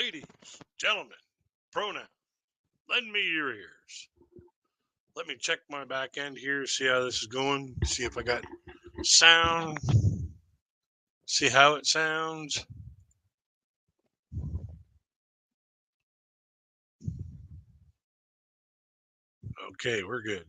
Ladies, gentlemen, pronoun, lend me your ears. Let me check my back end here, see how this is going, see if I got sound, see how it sounds. Okay, we're good.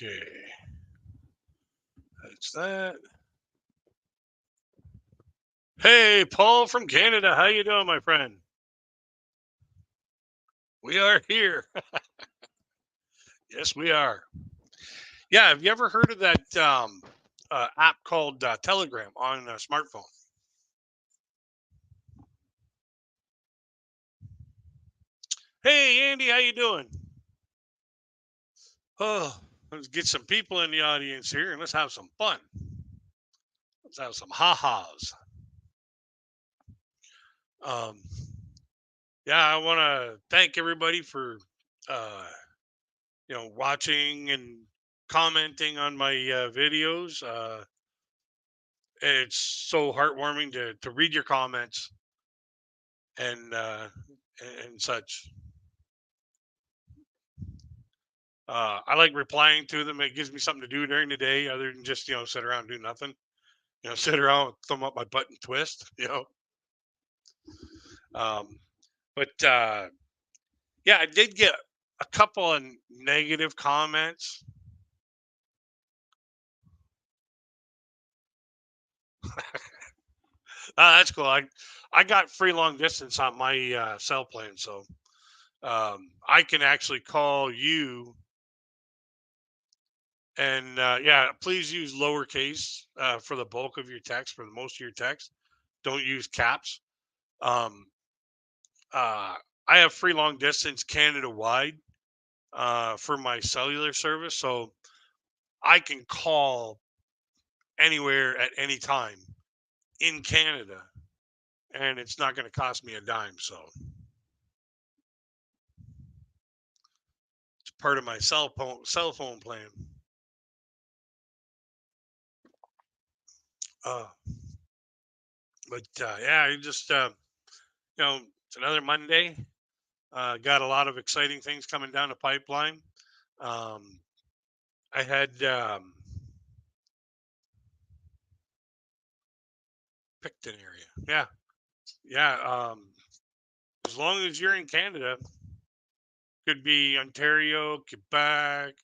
Okay, that's that. Hey, Paul from Canada, how you doing, my friend? We are here. Yes, we are. Yeah, have you ever heard of that app called Telegram on a smartphone? Hey, Andy, how you doing? Oh, let's get some people in the audience here and let's have some fun. Let's have some ha-has. Um, yeah, I want to thank everybody for uh, watching and commenting on my videos. It's so heartwarming to read your comments and such. I like replying to them. It gives me something to do during the day, other than just sit around and do nothing. Sit around, thumb up my butt and twist. Um, but yeah, I did get a couple of negative comments. That's cool. I got free long distance on my cell plan, so I can actually call you. And yeah, please use lowercase for the bulk of your text, for the most of your text. Don't use caps. Um, uh, I have free long distance Canada wide for my cellular service, so I can call anywhere at any time in Canada, and it's not going to cost me a dime. So it's part of my cell phone plan. Uh, but yeah, it's another Monday. Got a lot of exciting things coming down the pipeline. Um, I had picked an area. Yeah, yeah. As long as you're in Canada, could be Ontario, Quebec,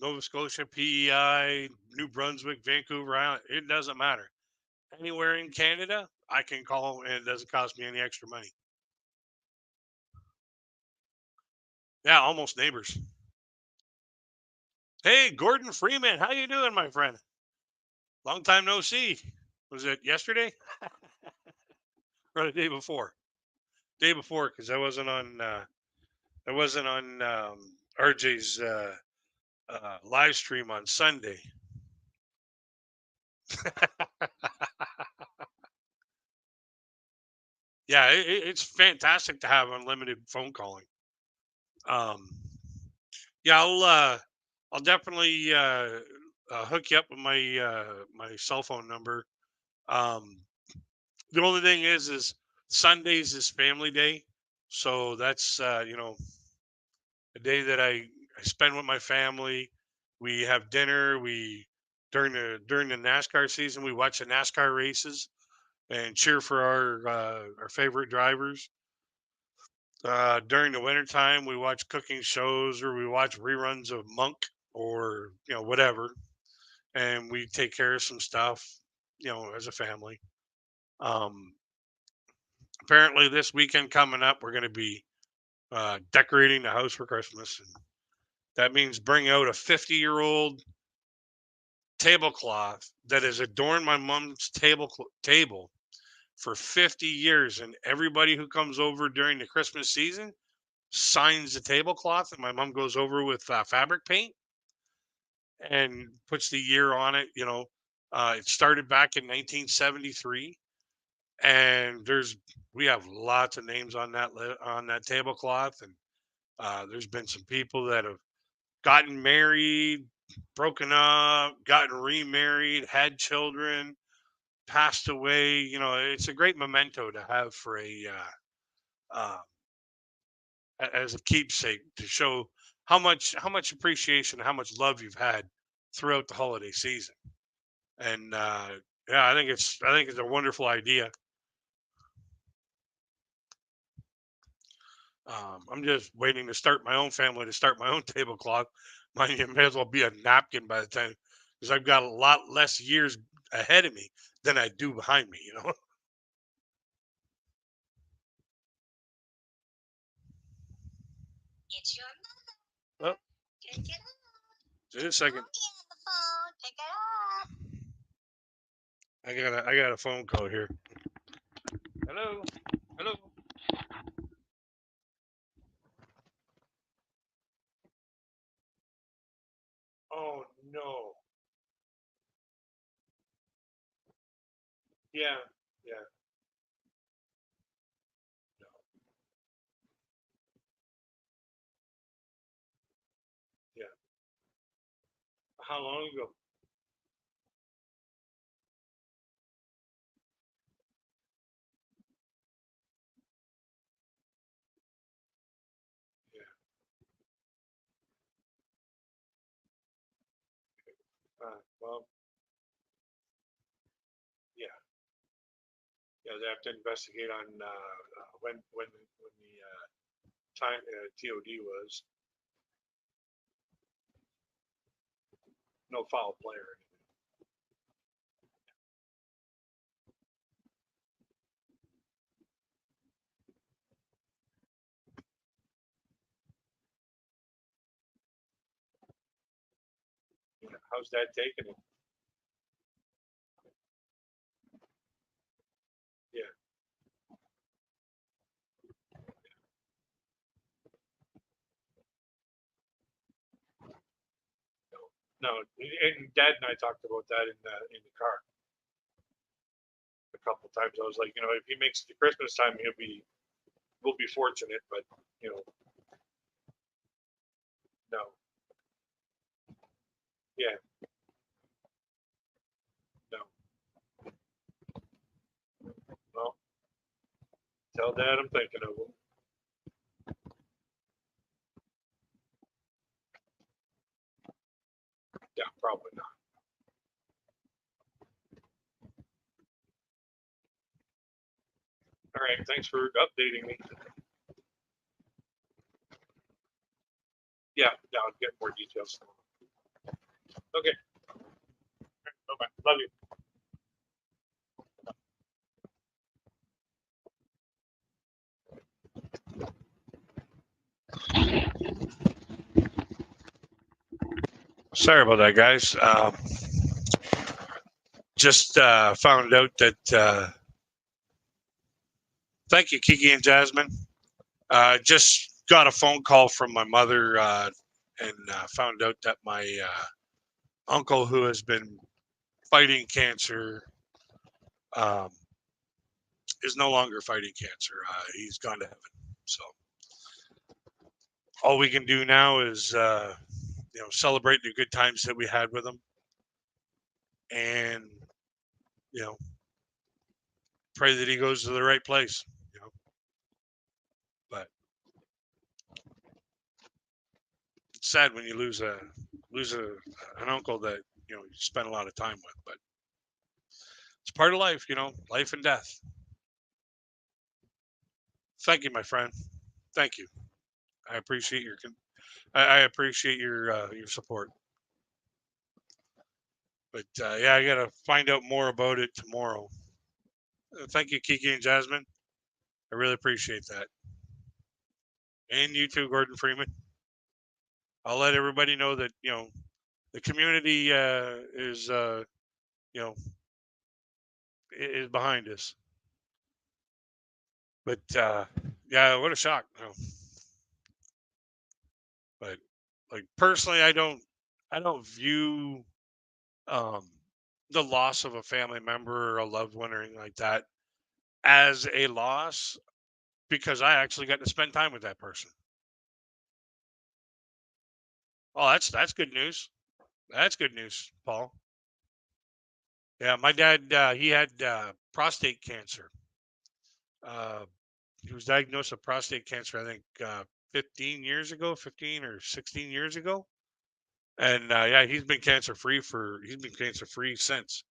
Nova Scotia, PEI, New Brunswick, Vancouver Island. It doesn't matter. Anywhere in Canada, I can call, and it doesn't cost me any extra money. Yeah, almost neighbors. Hey, Gordon Freeman, how you doing, my friend? Long time no see. Was it yesterday or the day before? Day before, because I wasn't on RJ's live stream on Sunday. Yeah, it's fantastic to have unlimited phone calling. Um, yeah, I'll definitely hook you up with my cell phone number. Um, the only thing is Sundays is family day, so that's a day that I spend with my family. We have dinner. We during the NASCAR season, we watch the NASCAR races and cheer for our favorite drivers. During the wintertime, we watch cooking shows or we watch reruns of Monk or whatever, and we take care of some stuff, as a family. Um, Apparently, this weekend coming up, we're going to be decorating the house for Christmas, and that means bring out a 50-year-old tablecloth that has adorned my mom's table for 50 years, and everybody who comes over during the Christmas season signs the tablecloth, and my mom goes over with fabric paint and puts the year on it. It started back in 1973, and we have lots of names on on that tablecloth, and there's been some people that have gotten married, broken up, gotten remarried, had children, passed away. It's a great memento to have for as a keepsake to show how much appreciation, how much love you've had throughout the holiday season. And yeah, I think it's a wonderful idea. I'm just waiting to start my own family to start my own tablecloth. Mine may as well be a napkin by the time, because I've got a lot less years ahead of me than I do behind me. It's your Well, mother. Pick it up. just a It's second. mommy on the phone. Pick it up. I got a phone call here. Hello. Hello. Oh no. Yeah. Yeah. No. Yeah. How long ago? Yeah. Well. Yeah. Yeah. They have to investigate on when the time TOD was no foul play or anything. How's that taking it? Yeah. No. No. And Dad and I talked about that in the car a couple of times. I was like, if he makes it to Christmas time, we'll be fortunate, but you know, no. Yeah. No. Well, tell Dad I'm thinking of him. Yeah, probably not. All right. Thanks for updating me. Yeah. Yeah. I'll get more details. Okay. Bye. Love you. Sorry about that, guys. Just found out that. Thank you, Kiki and Jasmine. Just got a phone call from my mother and found out that my uncle, who has been fighting cancer, um, is no longer fighting cancer. He's gone to heaven. So all we can do now is, celebrate the good times that we had with him, and you know, pray that he goes to the right place. You know, but it's sad when you lose an uncle that you spend a lot of time with. But it's part of life. Life and death. Thank you, my friend. Thank you. I appreciate I appreciate your support. But yeah, I gotta find out more about it tomorrow. Thank you, Kiki and Jasmine. I really appreciate that, and you too, Gordon Freeman. I'll let everybody know that the community is you know is behind us. But yeah, what a shock. But like personally, I don't view um, the loss of a family member or a loved one or anything like that as a loss because I actually got to spend time with that person. Oh, that's good news. That's good news, Paul. Yeah, my dad he had prostate cancer. Uh, he was diagnosed with prostate cancer, I think, 15 years ago, 15 or 16 years ago, and yeah, he's been cancer free since.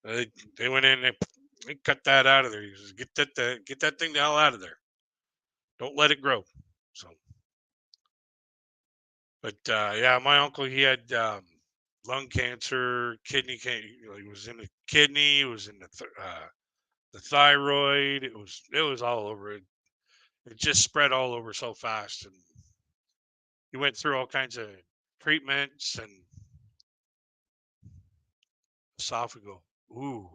They went in, they cut that out of there. He says, get that thing the hell out of there. Don't let it grow. So, but yeah, my uncle he had lung cancer, kidney cancer. He was in the kidney, it was in the thyroid. It was all over. It just spread all over so fast, and he went through all kinds of treatments and esophageal. Ooh,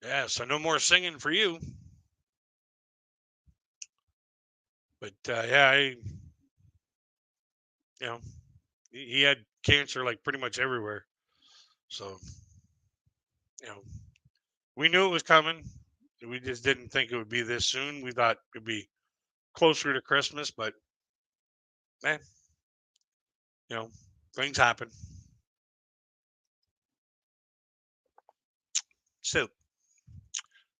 yeah. So no more singing for you. But yeah, you know, he had cancer like pretty much everywhere. So you know, we knew it was coming. We just didn't think it would be this soon. We thought it'd be closer to Christmas, but man, you know, things happen. So,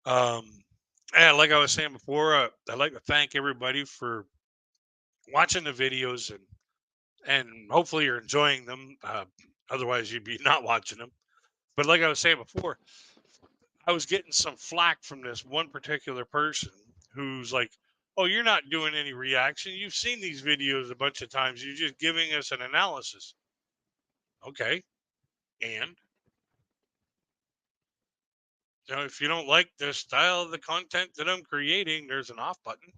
um, and like I was saying before, I'd like to thank everybody for watching the videos and hopefully you're enjoying them. Otherwise, you'd be not watching them. But like I was saying before, I was getting some flack from this one particular person who's like, "Oh, you're not doing any reaction. You've seen these videos a bunch of times. You're just giving us an analysis." Okay, and if you don't like the style of the content that I'm creating, there's an off button.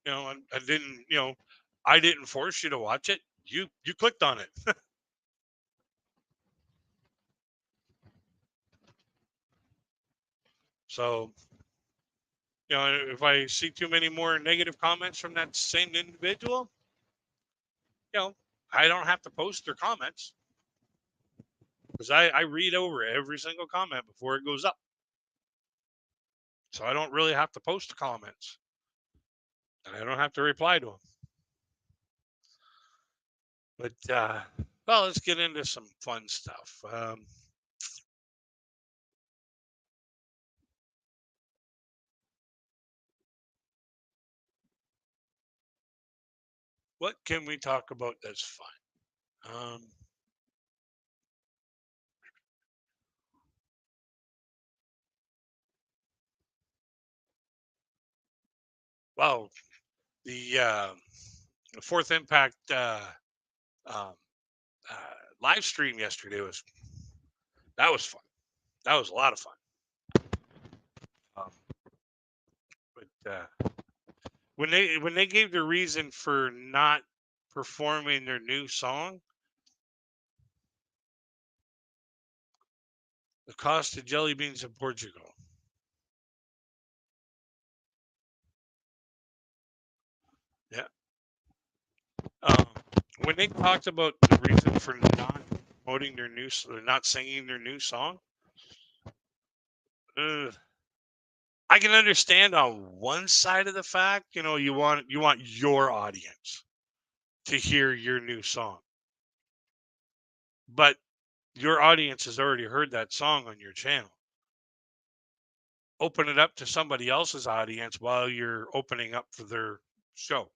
I didn't, I didn't force you to watch it. You clicked on it. So, if I see too many more negative comments from that same individual, you know, I don't have to post their comments because I read over every single comment before it goes up. So I don't really have to post the comments and I don't have to reply to them. But, well, let's get into some fun stuff. What can we talk about that's fun? Well, the Fourth Impact um, live stream yesterday was fun. That was a lot of fun. Um, but when they gave the reason for not performing their new song, the cost of jelly beans in Portugal. Yeah. Um, when they talked about the reason for not promoting not singing their new song, uh, I can understand on one side of the fact, you want your audience to hear your new song, but your audience has already heard that song on your channel. Open it up to somebody else's audience while you're opening up for their show.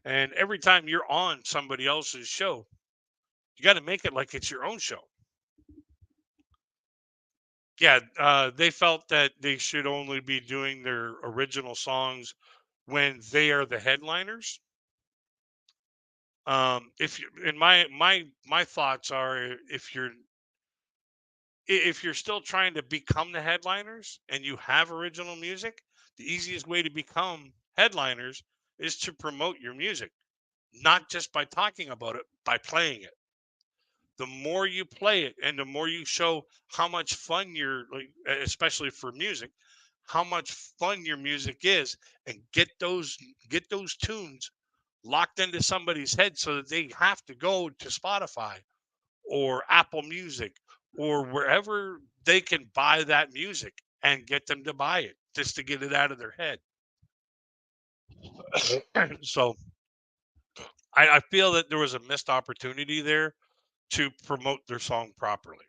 And every time you're on somebody else's show, you got to make it like it's your own show. Yeah, they felt that they should only be doing their original songs when they are the headliners. If you, and my thoughts are, if you're still trying to become the headliners and you have original music, the easiest way to become headliners is to promote your music, not just by talking about it, by playing it. the more you play it and the more you show how much fun especially for music, how much fun your music is, and get those tunes locked into somebody's head so that they have to go to Spotify or Apple Music or wherever they can buy that music and get them to buy it just to get it out of their head. So I feel that there was a missed opportunity there to promote their song properly.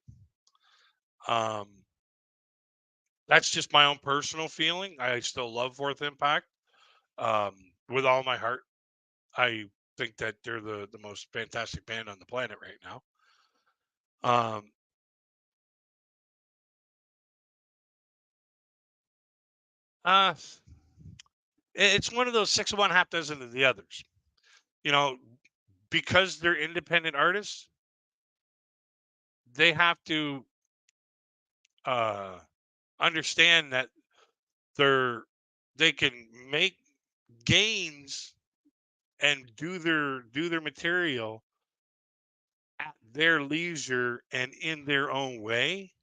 Um, that's just my own personal feeling. I still love Fourth Impact with all my heart. I think that they're the most fantastic band on the planet right now. Um, uh, it's one of those six of one, half dozen of the others. You know, because they're independent artists, they have to uh, understand that they're they can make gains and do their material at their leisure and in their own way,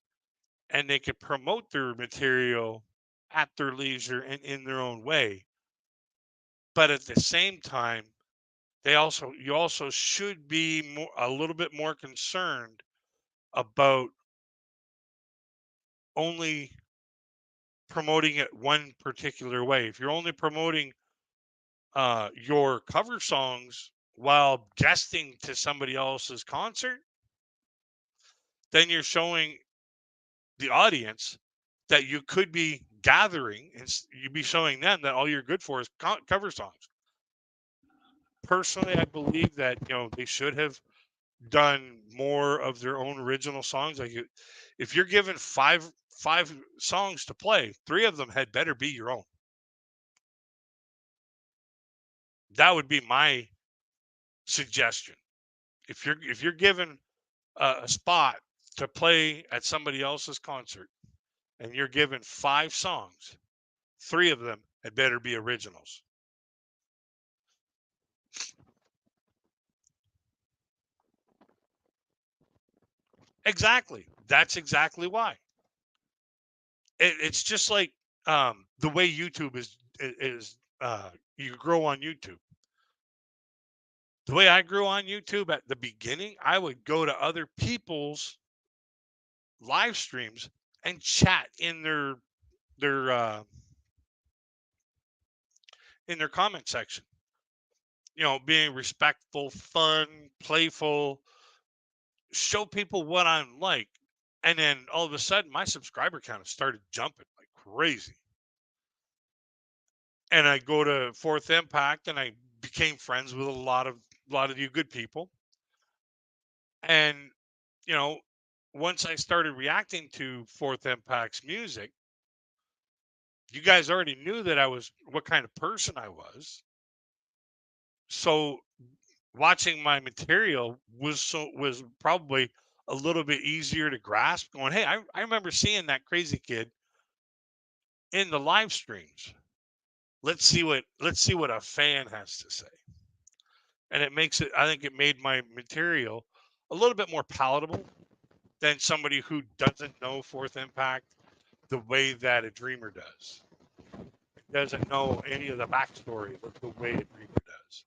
and they can promote their material at their leisure and in their own way. But at the same time, you also should be a little bit more concerned about only promoting it one particular way. If you're only promoting your cover songs while guesting to somebody else's concert, then you're showing the audience that you could be gathering and you'd be showing them that all you're good for is cover songs. Personally, I believe that they should have done more of their own original songs. If you're given five songs to play, three of them had better be your own. That would be my suggestion. If you're given a spot to play at somebody else's concert and you're given five songs, three of them had better be originals. Exactly. That's exactly why. It's just like the way YouTube is. You grow on YouTube. The way I grew on YouTube at the beginning, I would go to other people's live streams and chat their uh, in their comment section. Being respectful, fun, playful, show people what I'm like. And then all of a sudden, my subscriber count started jumping like crazy. And I go to Fourth Impact, and I became friends with a lot of you good people. And you know, once I started reacting to Fourth Impact's music, you guys already knew that I was what kind of person I was. So watching my material was probably a little bit easier to grasp. Going, hey, I remember seeing that crazy kid in the live streams. Let's see what a fan has to say. And it makes it. I think it made my material a little bit more palatable than somebody who doesn't know Fourth Impact the way that a dreamer does. Doesn't know any of the backstory the way a dreamer does.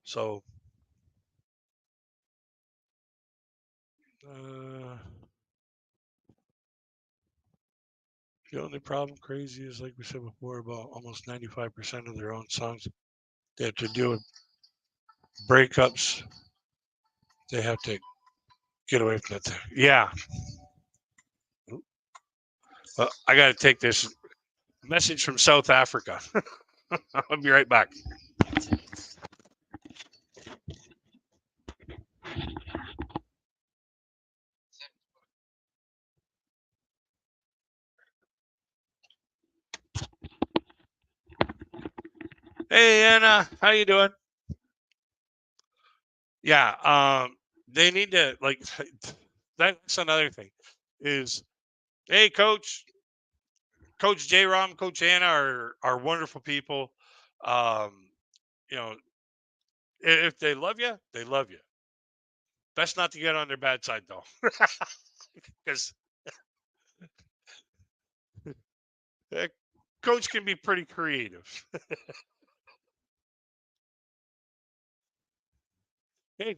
So uh, the only problem crazy is like we said before about almost 95% of their own songs they have to do with breakups. They have to get away from that. Yeah. I got to take this message from South Africa. I'll be right back. Hey Anna, how you doing? Yeah, they need to like that's another thing is hey Coach J Rom, Coach Anna are wonderful people. Um, you know, if they love you, they love you. Best not to get on their bad side though, because uh, coach can be pretty creative. Hey,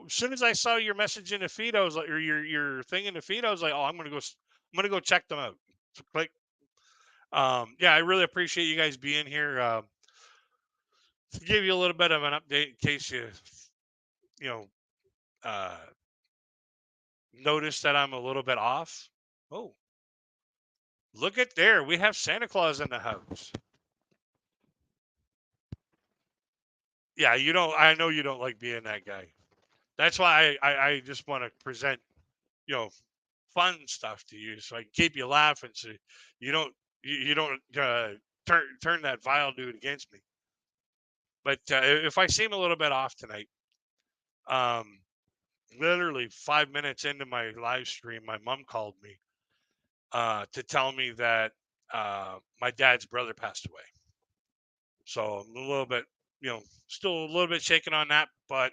as soon as I saw your message in the feed, I was like, or your thing in the feed, I was like, oh, I'm gonna go check them out. So click. Yeah, I really appreciate you guys being here. To give you a little bit of an update in case you know uh, notice that I'm a little bit off. Oh, look at there, we have Santa Claus in the house. Yeah, you don't. I know you don't like being that guy. That's why I just want to present you know fun stuff to you, so I can keep you laughing, so you don't you don't turn that vile dude against me. But if I seem a little bit off tonight, um, literally 5 minutes into my live stream, my mom called me to tell me that my dad's brother passed away. So I'm a little bit, still a little bit shaken on that, but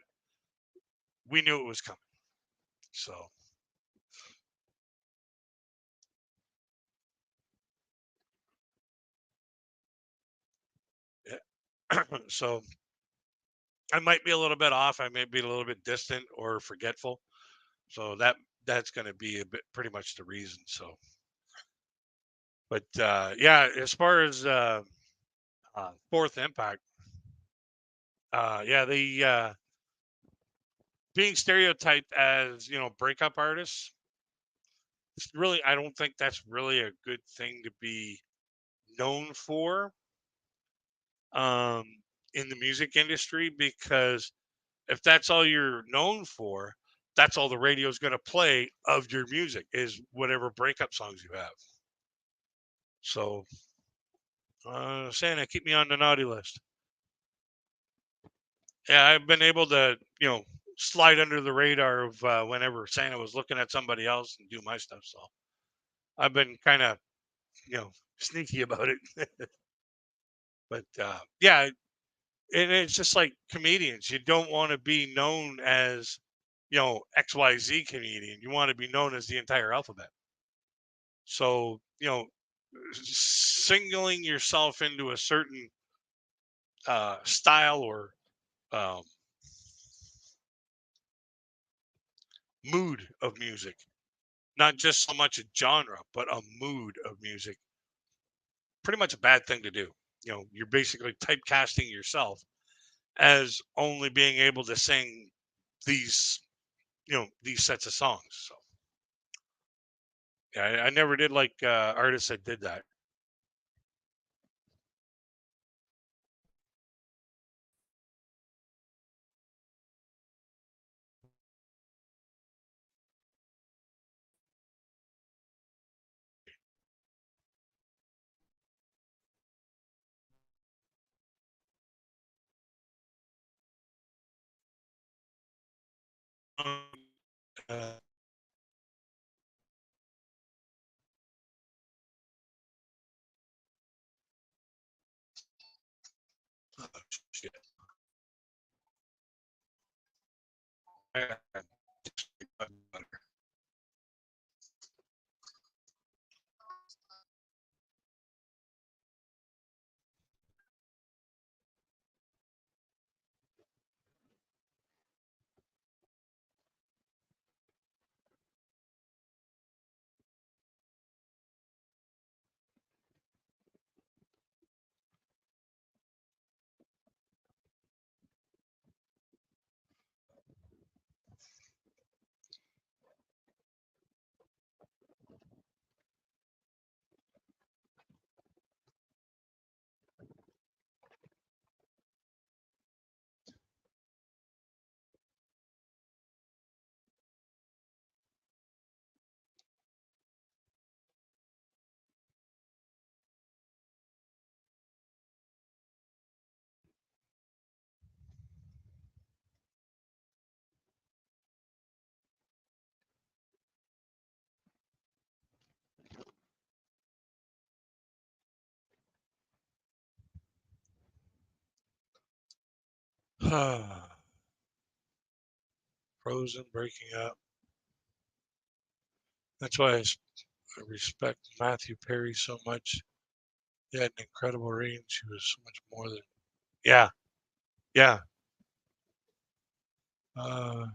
we knew it was coming. So, yeah. So I might be a little bit off. I may be a little bit distant or forgetful. So that's going to be a bit pretty much the reason. So, but yeah, as far as fourth impact, yeah, the being stereotyped as breakup artists. It's really, I don't think that's really a good thing to be known for um, in the music industry, because if that's all you're known for, that's all the radio's going to play of your music is whatever breakup songs you have. So, Santa, keep me on the naughty list. Yeah, I've been able to, slide under the radar of whenever Santa was looking at somebody else and do my stuff. So I've been kind of, you know, sneaky about it. But yeah, and it's just like comedians. You don't want to be known as, XYZ comedian. You want to be known as the entire alphabet. So, singling yourself into a certain style or um, mood of music, not just so much a genre, but a mood of music, pretty much a bad thing to do. You're basically typecasting yourself as only being able to sing these, these sets of songs. So yeah, I never did like artists that did that. Uh, oh, shit. For frozen, breaking up. That's why I respect Matthew Perry so much. He had an incredible range. He was so much more than. Yeah, yeah. Uh,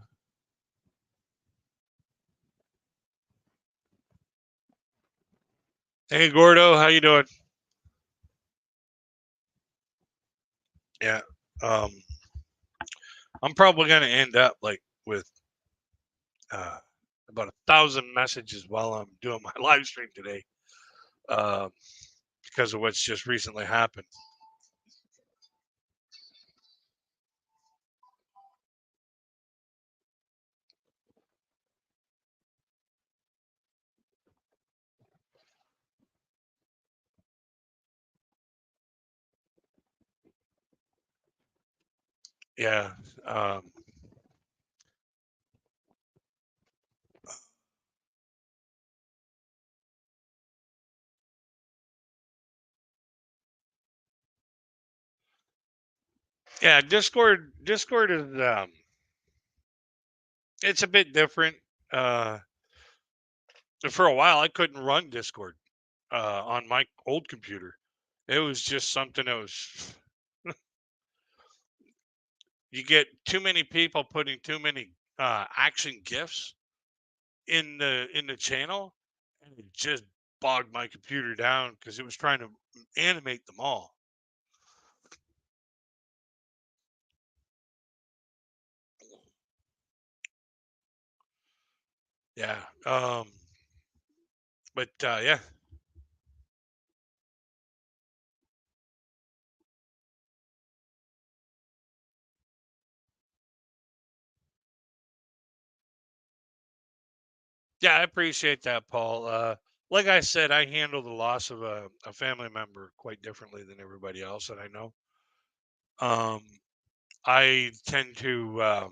hey, Gordo, how you doing? Yeah. Um, I'm probably gonna end up like with uh, about 1,000 messages while I'm doing my live stream today, uh, because of what's just recently happened. Yeah. Um, yeah. Discord is it's a bit different. Uh, for a while, I couldn't run Discord on my old computer. It was just something that was. You get too many people putting too many action gifs in the channel, and it just bogged my computer down because it was trying to animate them all. Yeah. But yeah. Yeah, I appreciate that, Paul. Like I said, I handle the loss of a family member quite differently than everybody else that I know. Um, I tend to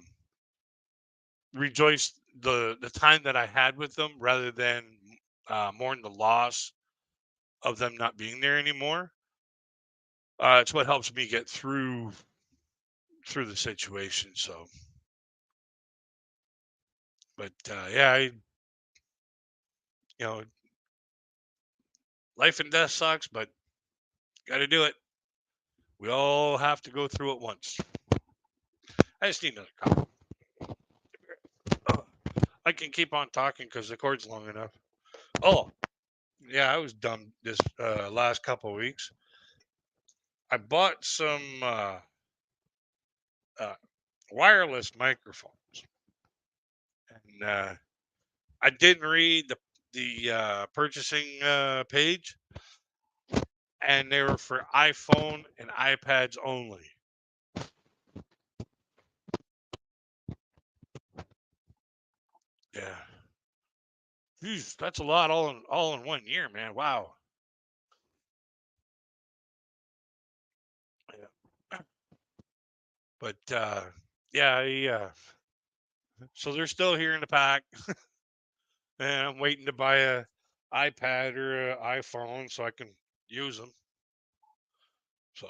rejoice the time that I had with them rather than mourn the loss of them not being there anymore. It's what helps me get through the situation. So, but yeah, you know, life and death sucks, but got to do it. We all have to go through it once. I just need another cup. Oh, I can keep on talking because the cord's long enough. Oh, yeah, I was dumb this last couple of weeks. I bought some uh, wireless microphones, and I didn't read the purchasing page, and they were for iPhone and iPads only. Yeah, jeez, that's a lot all in 1 year, man. Wow. Yeah. But yeah, so they're still here in the pack, and I'm waiting to buy a iPad or a iPhone so I can use them. So,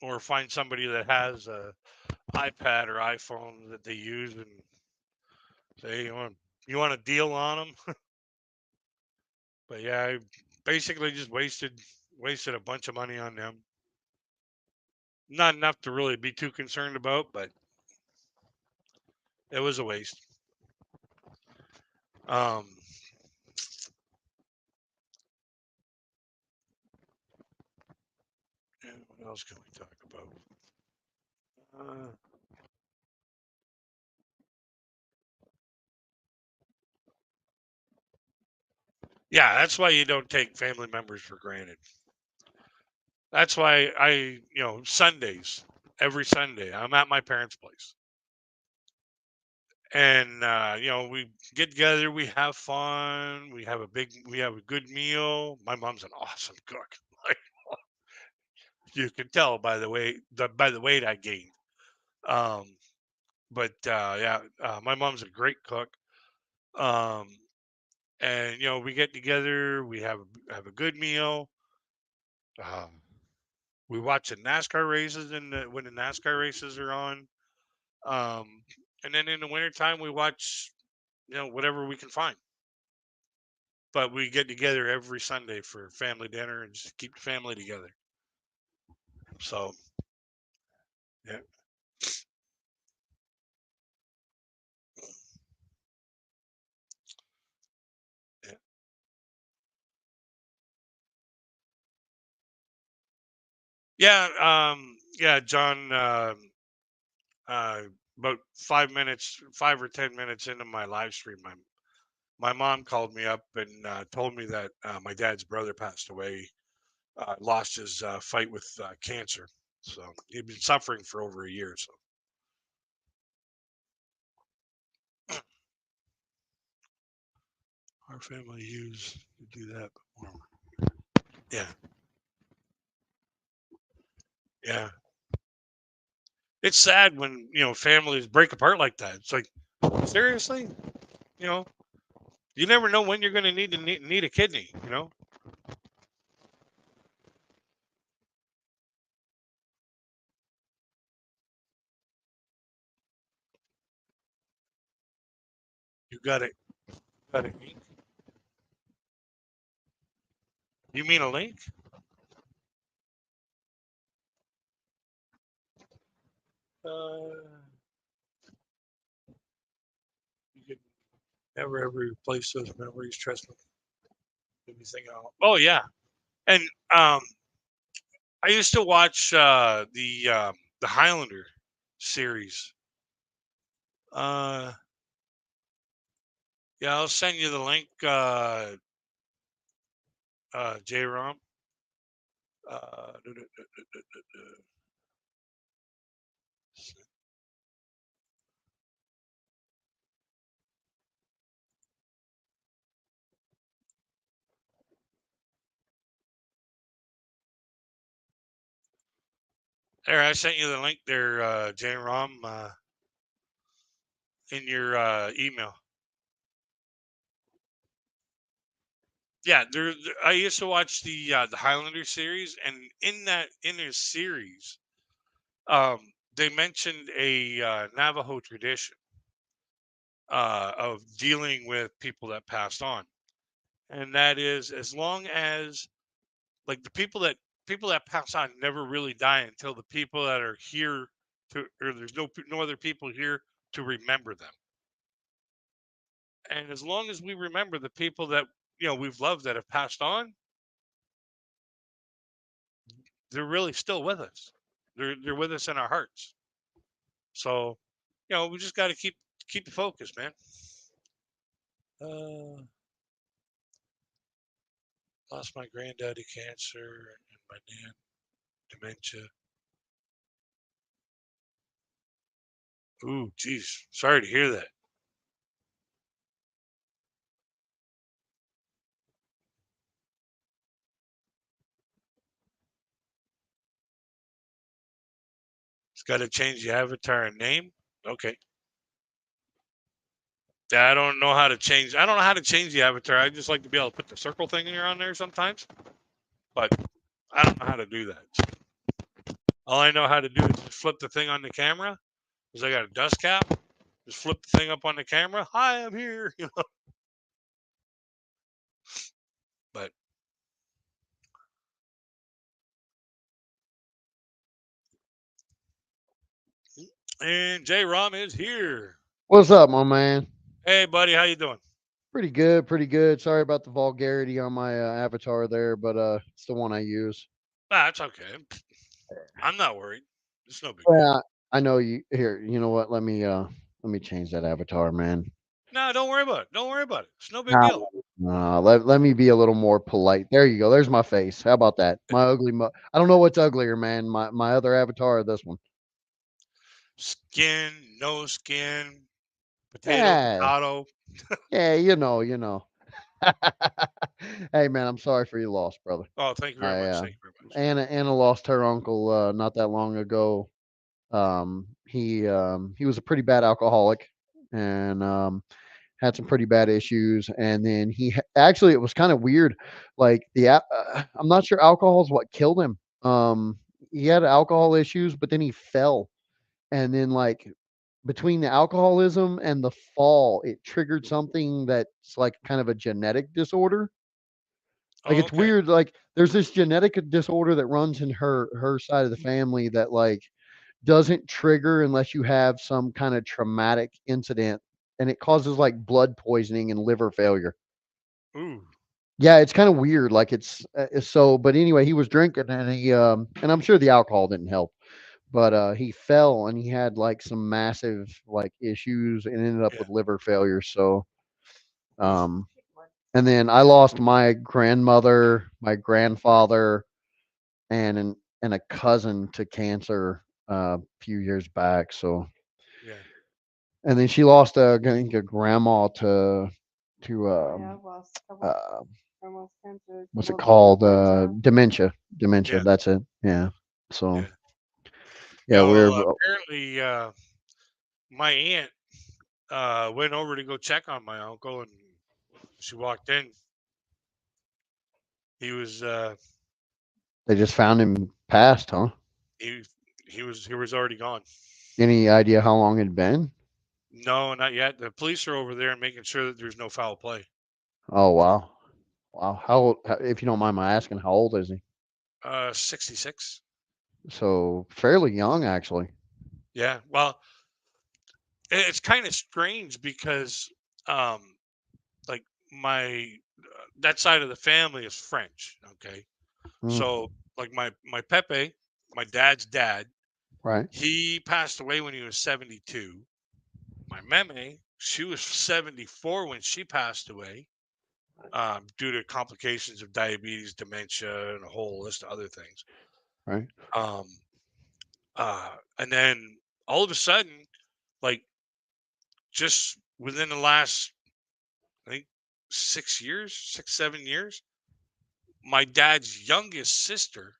or find somebody that has a iPad or iPhone that they use and say you want a deal on them. But yeah, I basically just wasted a bunch of money on them. Not enough to really be too concerned about, but it was a waste. Um, and what else can we talk about? Uh, yeah, that's why you don't take family members for granted. That's why Sundays, every Sunday, I'm at my parents' place. And we get together, we have fun, we have a good meal. My mom's an awesome cook. Like you can tell by the weight I gained. Um, but yeah, my mom's a great cook. Um, and we get together, we have a good meal. Um, we watch the NASCAR races when the NASCAR races are on. Um, and then in the wintertime we watch whatever we can find. But we get together every Sunday for family dinner and just keep the family together. So yeah, yeah, yeah. Yeah, John. Uh, about 5 minutes, 5 or 10 minutes into my live stream, my mom called me up and told me that my dad's brother passed away, lost his fight with cancer. So he'd been suffering for over a year. So our family used to do that before. Yeah, yeah. It's sad when families break apart like that. It's like, seriously, you know, you never know when you're going to need a kidney. You got it. Got a link? You mean a link? Uh, you could never ever replace those memories. Trust me. Let me think. Oh yeah, and um, I used to watch the Highlander series. Uh, yeah, I'll send you the link. J Rom. Uh, there, I sent you the link there, J Rom, in your email. Yeah, I used to watch the Highlander series, and in their series, they mentioned a Navajo tradition of dealing with people that passed on, and that is as long as like people that pass on never really die until the people that are here to or there's no other people here to remember them, and as long as we remember the people that we've loved that have passed on, they're really still with us. They're with us in our hearts. So, we just got to keep the focus, man. Uh, Lost my granddad to cancer and my nan dementia. Ooh, geez, sorry to hear that. It's got to change the avatar and name. Okay. Yeah, I don't know how to change. I don't know how to change the avatar. I just like to be able to put the circle thing in there on there sometimes, but I don't know how to do that. All I know how to do is just flip the thing on the camera because I got a dust cap. Just flip the thing up on the camera. Hi, I'm here. But and J Rom is here. What's up, my man? Hey, buddy, how you doing? Pretty good, pretty good. Sorry about the vulgarity on my avatar there, but it's the one I use. Ah, it's okay. I'm not worried. It's no big deal. Yeah, I know you. Here, you know what? Let me change that avatar, man. No, don't worry about it. Don't worry about it. It's no big Nah, deal. let me be a little more polite. There you go. There's my face. How about that? My ugly. I don't know what's uglier, man. My other avatar or this one? Skin, no skin, potato, Yeah, potato. yeah. You know. Hey, man, I'm sorry for your loss, brother. Oh, thank you very I much. Thank you very much. Anna lost her uncle not that long ago. He was a pretty bad alcoholic and had some pretty bad issues. And then actually it was kind of weird. Like I'm not sure alcohol is what killed him. He had alcohol issues, but then he fell, and then like between the alcoholism and the fall, it triggered something that's like kind of a genetic disorder. Like Oh, it's okay. weird. Like there's this genetic disorder that runs in her side of the family that like doesn't trigger unless you have some kind of traumatic incident, and it causes like blood poisoning and liver failure. Ooh. Yeah, it's kind of weird. Like so. But anyway, he was drinking, and and I'm sure the alcohol didn't help. But he fell, and he had like some massive like issues, and ended up Yeah. with liver failure. So Oof. um, and then I lost my grandmother, my grandfather, and a cousin to cancer a few years back. So Yeah. and then she lost I think a grandma to uh, what's it called? Dementia. Dementia. Yeah. That's it. Yeah. So Yeah. yeah, Yeah. we're Well, apparently, my aunt went over to go check on my uncle, and she walked in. He was they just found him passed, huh? he he was already gone. Any idea how long it'd been? No, not yet. The police are over there and making sure that there's no foul play. Oh wow, wow. How old? If you don't mind my asking, how old is he? 66. So fairly young, actually. Yeah. Well, it's kind of strange because, um, like my that side of the family is French. Okay, Mm, so like my Pepe, my dad's dad, right. he passed away when he was 72. My Meme, she was 74 when she passed away, due to complications of diabetes, dementia, and a whole list of other things. Right. Um, and then all of a sudden, like just within the last, I think 6 years, 6, 7 years, my dad's youngest sister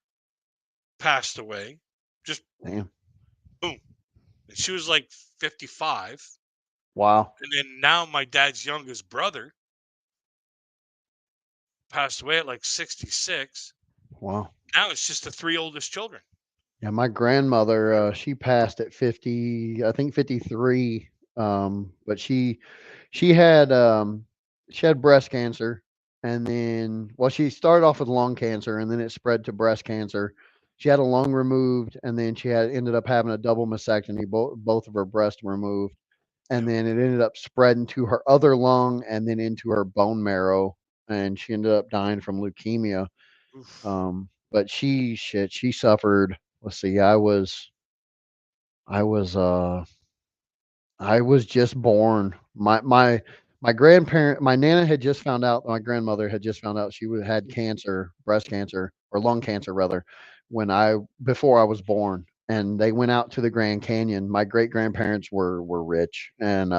passed away. Just Damn. boom. And she was like 55. Wow. And then now my dad's youngest brother passed away at like 66. Wow. Now it's just the three oldest children. Yeah, my grandmother, she passed at 50, I think 53. But she had she had breast cancer, and then well, she started off with lung cancer, and then it spread to breast cancer. She had a lung removed, and then she had ended up having a double mastectomy, both of her breasts removed, and Yeah. then it ended up spreading to her other lung and then into her bone marrow, and she ended up dying from leukemia. Oof. But she suffered. Let's see, I was I was just born. My grandparent, my nana had just found out. My grandmother had just found out she had cancer, breast cancer or lung cancer rather, when I before I was born. And they went out to the Grand Canyon. My great grandparents were rich, and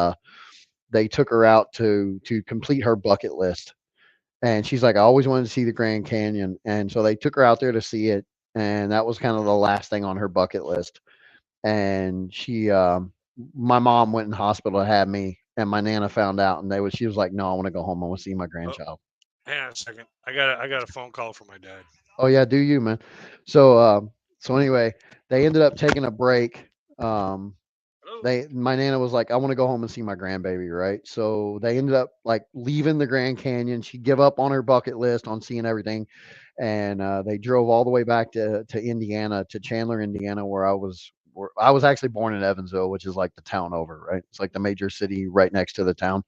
they took her out to complete her bucket list. And she's like, I always wanted to see the Grand Canyon, and so they took her out there to see it. And that was kind of the last thing on her bucket list. And my mom went in the hospital to have me, and my nana found out, and she was like, no, I want to go home, I want to see my Oh, grandchild. hang on a second. I got a phone call from my dad. Oh yeah, do you, man? So so anyway, they ended up taking a break. um Oh, they My nana was like, I want to go home and see my grandbaby, right? So they ended up like leaving the Grand Canyon. She give up on her bucket list on seeing everything, and they drove all the way back to Indiana, to Chandler, Indiana, where I was actually born in Evansville, which is like the town over, right? It's like the major city right next to the town.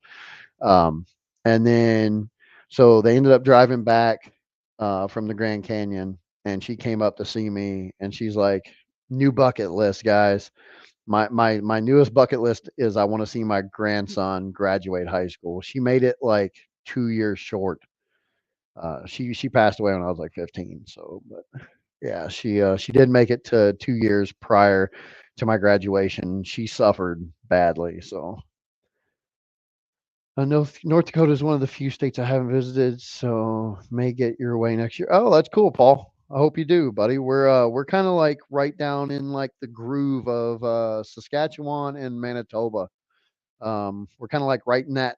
Um, and then so they ended up driving back from the Grand Canyon, and she came up to see me, and she's like, "New bucket list, guys. My newest bucket list is I want to see my grandson graduate high school." She made it like 2 years short. She passed away when I was like 15. So, but yeah, she did make it to 2 years prior to my graduation. She suffered badly. So I know North Dakota is one of the few states I haven't visited, so may get your way next year. Oh, that's cool, Paul. I hope you do, buddy. We're kind of like right down in like the groove of Saskatchewan and Manitoba. We're kind of like right in that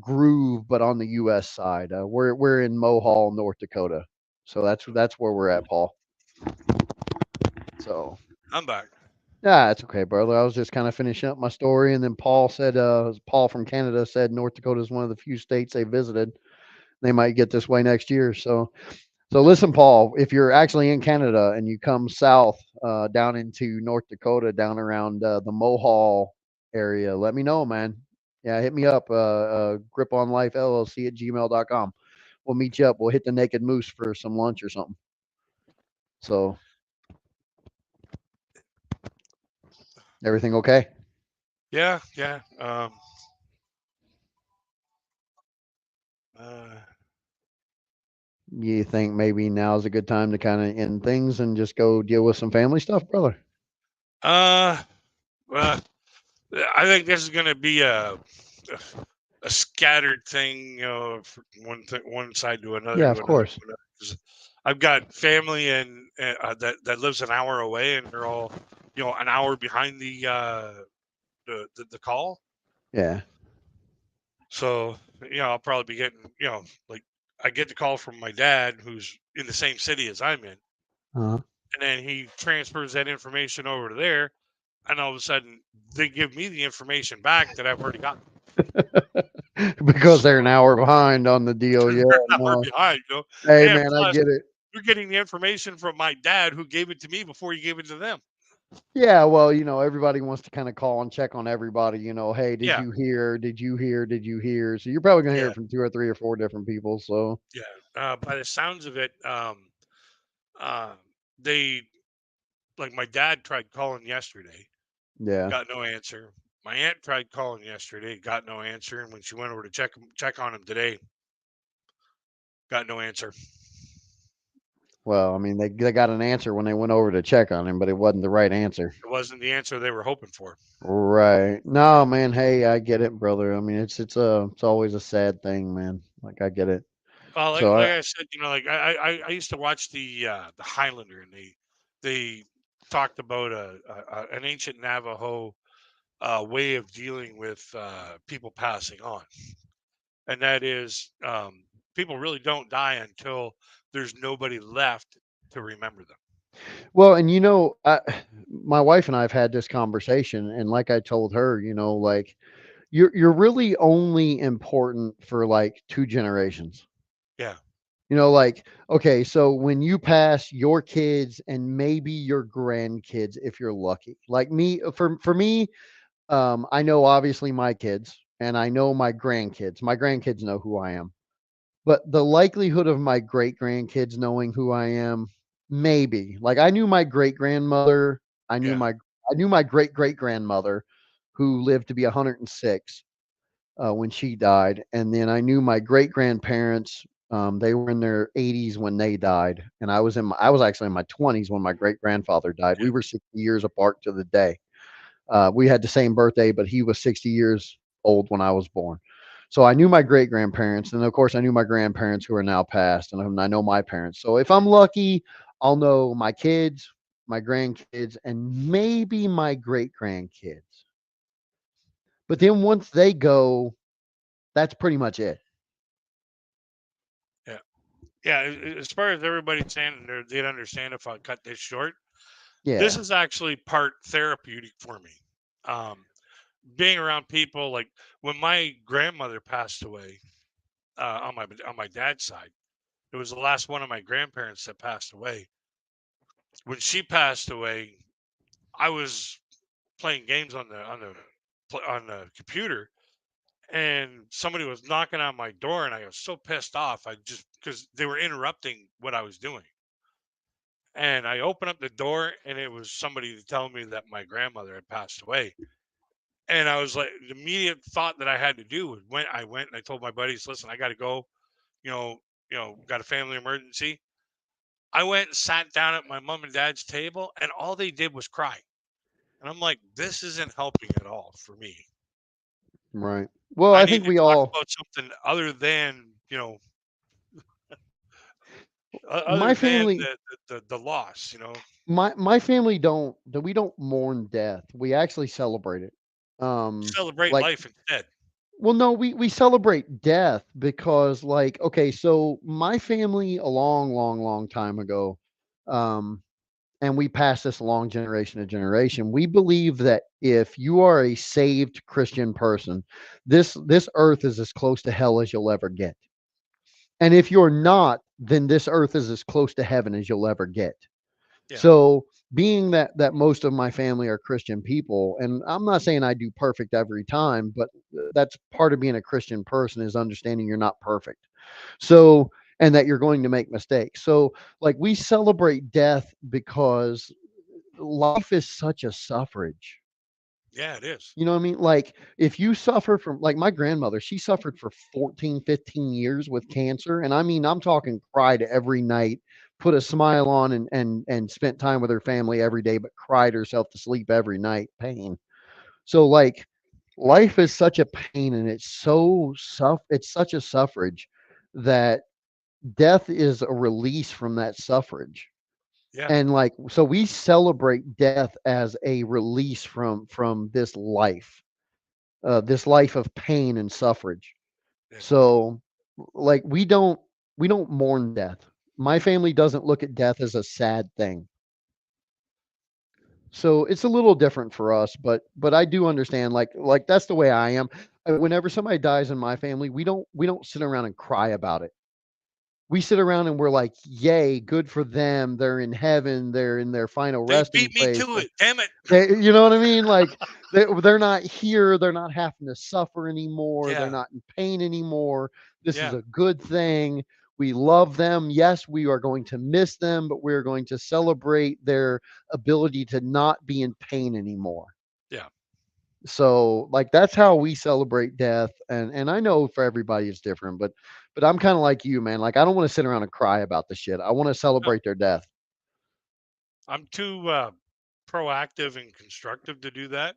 groove, but on the U.S. side. We're in Mohall, North Dakota, so that's where we're at, Paul. So I'm back. Yeah, it's okay, brother. I was just kind of finishing up my story, and then Paul said, Paul from Canada said North Dakota is one of the few states they visited. They might get this way next year. So listen, Paul, if you're actually in Canada and you come south down into North Dakota, down around the Mohall area, let me know, man. Yeah, hit me up, griponlifellc at gmail.com. We'll meet you up. We'll hit the Naked Moose for some lunch or something. So everything okay? Yeah, yeah. Uh, You think maybe now's a good time to kind of end things and just go deal with some family stuff, brother? uh, uh, I think this is going to be a scattered thing, from one side to another Yeah, to of another course. to another. 'Cause I've got family that lives an hour away, and they're all an hour behind the call. Yeah. So I'll probably be getting like I get the call from my dad who's in the same city as I'm in, Uh-huh. and then he transfers that information over to there, and all of a sudden they give me the information back that I've already got. Because they're an So hour behind on the deal. Yeah, they're an hour no. behind, Hey, and man, I plus get it. you're getting the information from my dad who gave it to me before you gave it to them. Yeah, well, everybody wants to kind of call and check on everybody. Hey, did Yeah, you hear? Did you hear? Did you hear? So you're probably gonna hear yeah, it from two or three or four different people. So yeah. By the sounds of it, uh, they like my dad tried calling yesterday, yeah. got no answer. My aunt tried calling yesterday, got no answer, and when she went over to check on him today, got no answer. Well, I mean, they got an answer when they went over to check on him, but it wasn't the right answer. It wasn't the answer they were hoping for. Right. No, man. Hey, I get it, brother. I mean, it's always a sad thing, man. Like I get it. Well, like So like I I said, like I used to watch the Highlander, and they talked about an ancient Navajo way of dealing with people passing on, and that is people really don't die until there's nobody left to remember them. well, and my wife and I have had this conversation, and like I told her, like you're really only important for like two generations. Yeah, Like, okay, so when you pass, your kids and maybe your grandkids, if you're lucky. Like me, for me, I know obviously my kids and I know my grandkids. My grandkids know who I am. But the likelihood of my great grandkids knowing who I am, maybe. Like I knew my great grandmother, yeah, I knew my great great grandmother who lived to be 106 when she died, and then I knew my great grandparents. They were in their 80s when they died, and I was actually in my 20s when my great grandfather died. We yeah, were 60 years apart to the day. We had the same birthday, but he was 60 years old when I was born. So I knew my great grandparents, and of course I knew my grandparents who are now passed, and I know my parents. So if I'm lucky, I'll know my kids, my grandkids, and maybe my great grandkids. But then once they go, that's pretty much it. yeah, yeah. As far as everybody's saying, and they'd understand if I cut this short. This Yeah. is actually part therapeutic for me. Um, Being around people like when my grandmother passed away on my dad's side, it was the last one of my grandparents that passed away. When she passed away, I was playing games on the computer, and somebody was knocking on my door, and I was so pissed off. I just because they were interrupting what I was doing, and I opened up the door, and it was somebody telling me that my grandmother had passed away. And I was like, the immediate thought that I had to do was I went and I told my buddies, listen, I got to go. You know, got a family emergency. I went and sat down at my mom and dad's table, and all they did was cry. And I'm like, this isn't helping at all for me. Right. Well, I I need think to we talk all about something other than my other than family the loss. my family we don't mourn death. We actually celebrate it. Celebrate Like life instead. well no, we celebrate death because like okay, so my family a long long long time ago um and we pass this along generation to generation. We believe that if you are a saved Christian person, this earth is as close to hell as you'll ever get. And if you're not, then this earth is as close to heaven as you'll ever get. Yeah. So, being that most of my family are Christian people, and I'm not saying I do perfect every time, but that's part of being a Christian person is understanding you're not perfect. So, and that you're going to make mistakes. So, like we celebrate death because life is such a suffrage. Yeah, it is. You know what I mean? Like if you suffer from like my grandmother, she suffered for 14, 15 years with cancer. And I mean, I'm talking cried every night, put a smile on and spent time with her family every day, but cried herself to sleep every night, pain. So like life is such a pain and it's such a suffrage that death is a release from that suffrage. Yeah. And like so we celebrate death as a release from this life of pain and suffrage. Yeah. So like we don't mourn death. My family doesn't look at death as a sad thing. So it's a little different for us, but I do understand like that's the way I am. Whenever somebody dies in my family, we don't sit around and cry about it. We sit around and we're like, "Yay, good for them. They're in heaven. They're in their final They resting beat me place." to it. Damn it. You know what I mean? Like they're not here. They're not having to suffer anymore. They're Yeah. not in pain anymore. This is Yeah. a good thing. We love them. Yes, we are going to miss them, but we're going to celebrate their ability to not be in pain anymore. Yeah. So like that's how we celebrate death. And I know for everybody it's different, but I'm kind of like you, man. Like I don't want to sit around and cry about the shit. I want to No, celebrate their death. I'm too proactive and constructive to do that.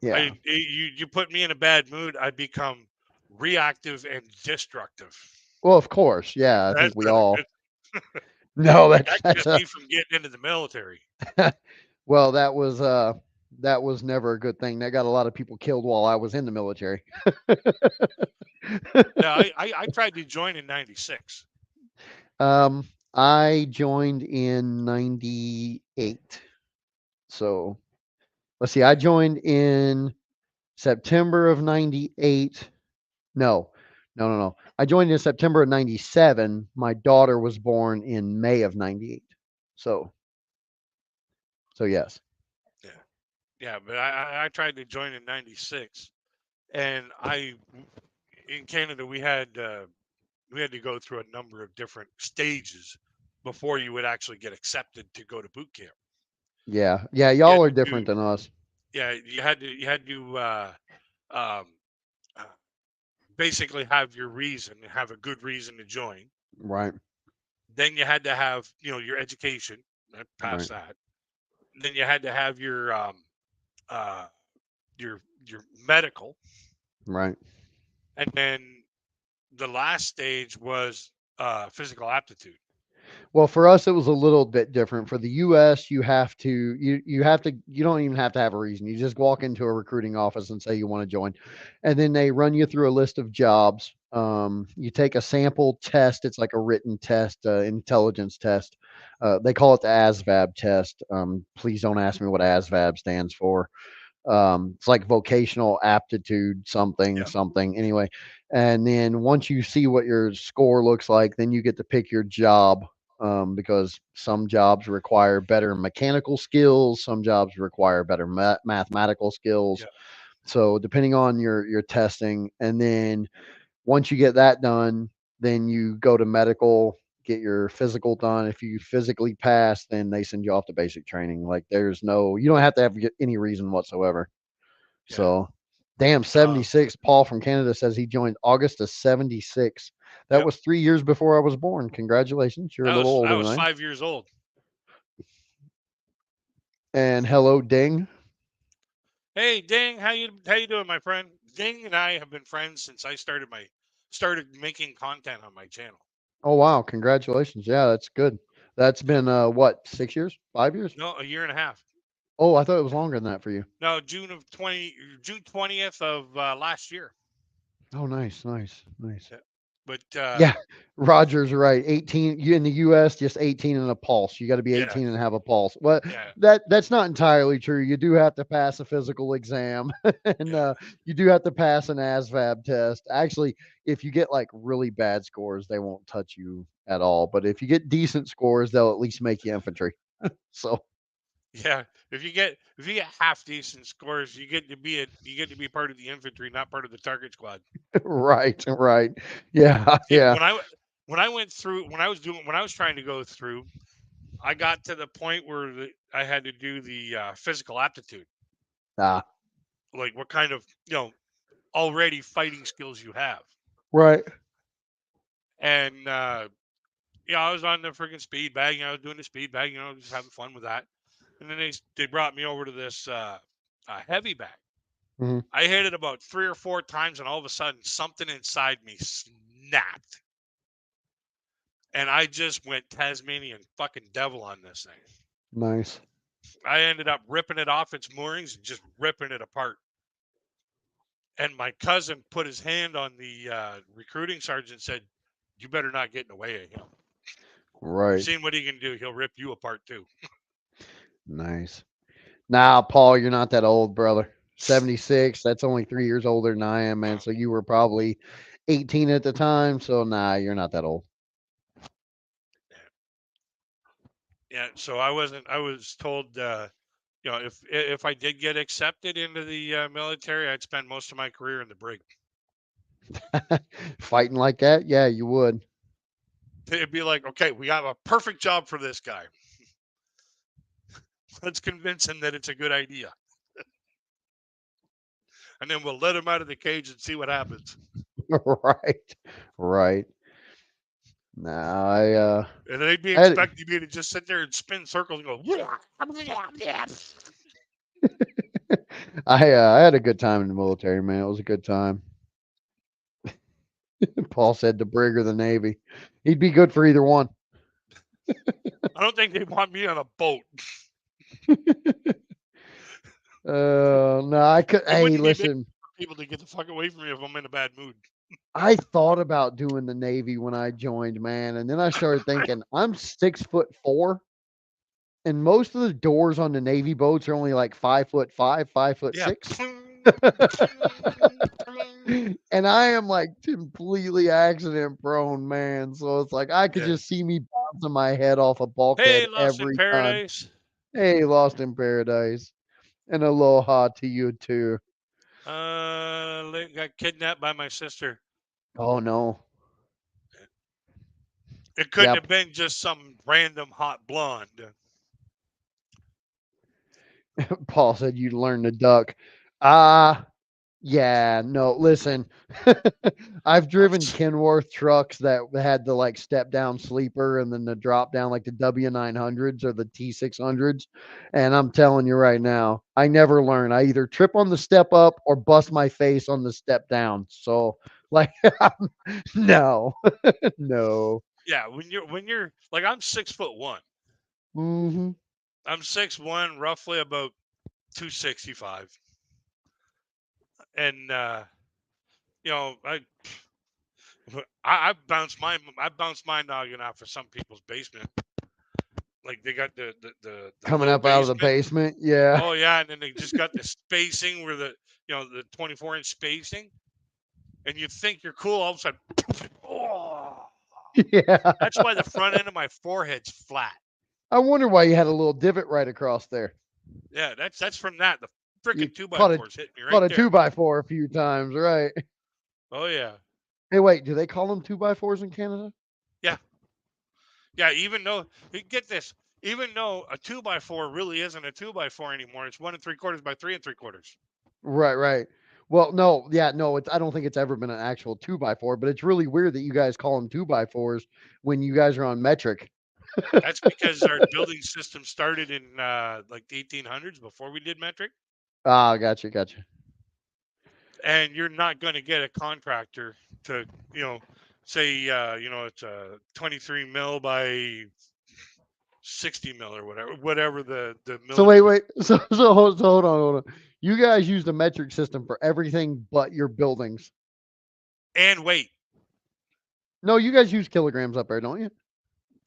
Yeah. You put me in a bad mood, I become reactive and destructive. Well, of course. Yeah, I think That's we not a all good. no, that's That that's gets a me from getting into the military. well, that was never a good thing. That got a lot of people killed while I was in the military. Yeah, I tried to join in '96. um, I joined in '98. So let's see, I Yeah, joined in September of '98. No, no. I joined in September of '97. My daughter was born in May of '98. So so yes. yeah, yeah. But I tried to join in '96, and I in Canada we had to go through a number of different stages before you would actually get accepted to go to boot camp. Yeah. Yeah, You y'all had are to different do than us. yeah you had to um, uh, basically have your reason, have a good reason to join. Right. Then you had to have your education. I passed Right. that. Then you had to have uh, your medical, Right. and then the last stage was physical aptitude. Well, for us, it was a little bit different. For the U.S., you don't even have to have a reason. You just walk into a recruiting office and say you want to join, and then they run you through a list of jobs. You take a sample test. It's like a written test, intelligence test. They call it the ASVAB test. Please don't ask me what ASVAB stands for. It's like vocational aptitude something Yeah, something anyway. And then once you see what your score looks like, then you get to pick your job, because some jobs require better mechanical skills, some jobs require better mathematical skills. yeah, So depending on your testing, and then once you get that done, then you go to medical, get your physical done. If you physically pass, then they send you off to basic training. Like you don't have to have any reason whatsoever. yeah. So, damn, Uh, 76. Paul from Canada says he joined August of 76. That yep. was 3 years before I was born. Congratulations. You're a little I older than was I am. 5 years old. And hello, Ding. Hey, Ding, how you doing, my friend? Ding and I have been friends since I started making content on my channel. Oh, wow. Congratulations. Yeah, that's good. That's Yep. been, what, 6 years? 5 years? No, a year and a half. Oh, I thought it was longer than that for you. No, June 20th of last year. Oh, nice, nice, nice. Yeah. But Yeah, Roger's right. 18 you in the US, just 18 and a pulse. You got to be yeah, 18 and have a pulse. Well, yeah, that's not entirely true. You do have to pass a physical exam, and yeah, you do have to pass an ASVAB test. Actually, if you get like really bad scores, they won't touch you at all. But if you get decent scores, they'll at least make you infantry. So yeah. If you get half decent scores, you get to be part of the infantry, not part of the target squad. right, right. Yeah, See, yeah. when I went through when I was trying to go through, I got to the point where I had to do the physical aptitude, Ah, like what kind of already fighting skills you have. right. And I was on the freaking speed bag. I was doing the speed bag. Just having fun with that. And then they brought me over to this heavy bag. Mhm. I hit it about 3 or 4 times, and all of a sudden, something inside me snapped, and I just went Tasmanian fucking devil on this thing. Nice. I ended up ripping it off its moorings and just ripping it apart. And my cousin put his hand on the recruiting sergeant and said, "You better not get in the way of him. You've Right. seen what he can do. He'll rip you apart too." Nice. Nah, Paul, you're not that old, brother. 76, that's only 3 years older than I am, man. So you were probably 18 at the time. So nah, you're not that old. Yeah. So I wasn't. I was told, if I did get accepted into the military, I'd spend most of my career in the brig. Fighting like that? Yeah, you would. It'd be like, okay, we have a perfect job for this guy. Let's convince him that it's a good idea, and then we'll let him out of the cage and see what happens. Right. Right. Nah, And they'd be I had expecting me to just sit there and spin circles and go, yeah, yeah, yeah. I had a good time in the military, man. It was a good time. Paul said the brig or the Navy. He'd be good for either one. I don't think they want me on a boat. No, I could. It Hey, wouldn't be big listen, for people to get the fuck away from me if I'm in a bad mood. I thought about doing the Navy when I joined, man, and then I started thinking I'm 6'4", and most of the doors on the Navy boats are only like 5'5", five foot Yeah. six, and I am like completely accident prone, man. So it's like I could Yeah. just see me bouncing my head off a Hey, bulkhead Lost in every time. Paradise. Hey, lost in paradise, and aloha to you too. Got kidnapped by my sister. Oh no, It couldn't have yep. been just some random hot blonde. Paul said you learn to duck. Ah, yeah, no, listen. I've driven Kenworth trucks that had the like step down sleeper and then the drop down like the W900s or the T600s. And I'm telling you right now, I never learn. I either trip on the step up or bust my face on the step down. So, like, no, no. Yeah, when you're like I'm 6'1". Hmm. I'm 6'1", roughly about 265, and I bounced my noggin out for some people's basement. Like they got the Coming low up out of the basement. basement. Yeah. Oh yeah, and then they just got the spacing where the 24-inch spacing, and you think you're cool, all of a sudden, oh, Yeah. that's why the front end of my forehead's flat. I wonder why you had a little divot right across there. Yeah, that's from that. The You freaking two by caught a fours hit me right caught a there. two by four a few times, right? Oh yeah, Hey, wait, do they call them two by fours in Canada? yeah, yeah. Even though get this, even though a two by four really isn't a two by four anymore, it's 1 3/4 by 3 3/4. Right, right. Well, no, yeah, no, it's I don't think it's ever been an actual two by four, but it's really weird that you guys call them two by fours when you guys are on metric. That's because our building system started in like the 1800s before we did metric, Ah, gotcha, gotcha. and you're not going to get a contractor to you know say it's a 23 mil by 60 mil or whatever the So wait, millimeters wait. So hold on. You guys use the metric system for everything but your buildings. and weight. No, you guys use kilograms up there, don't you?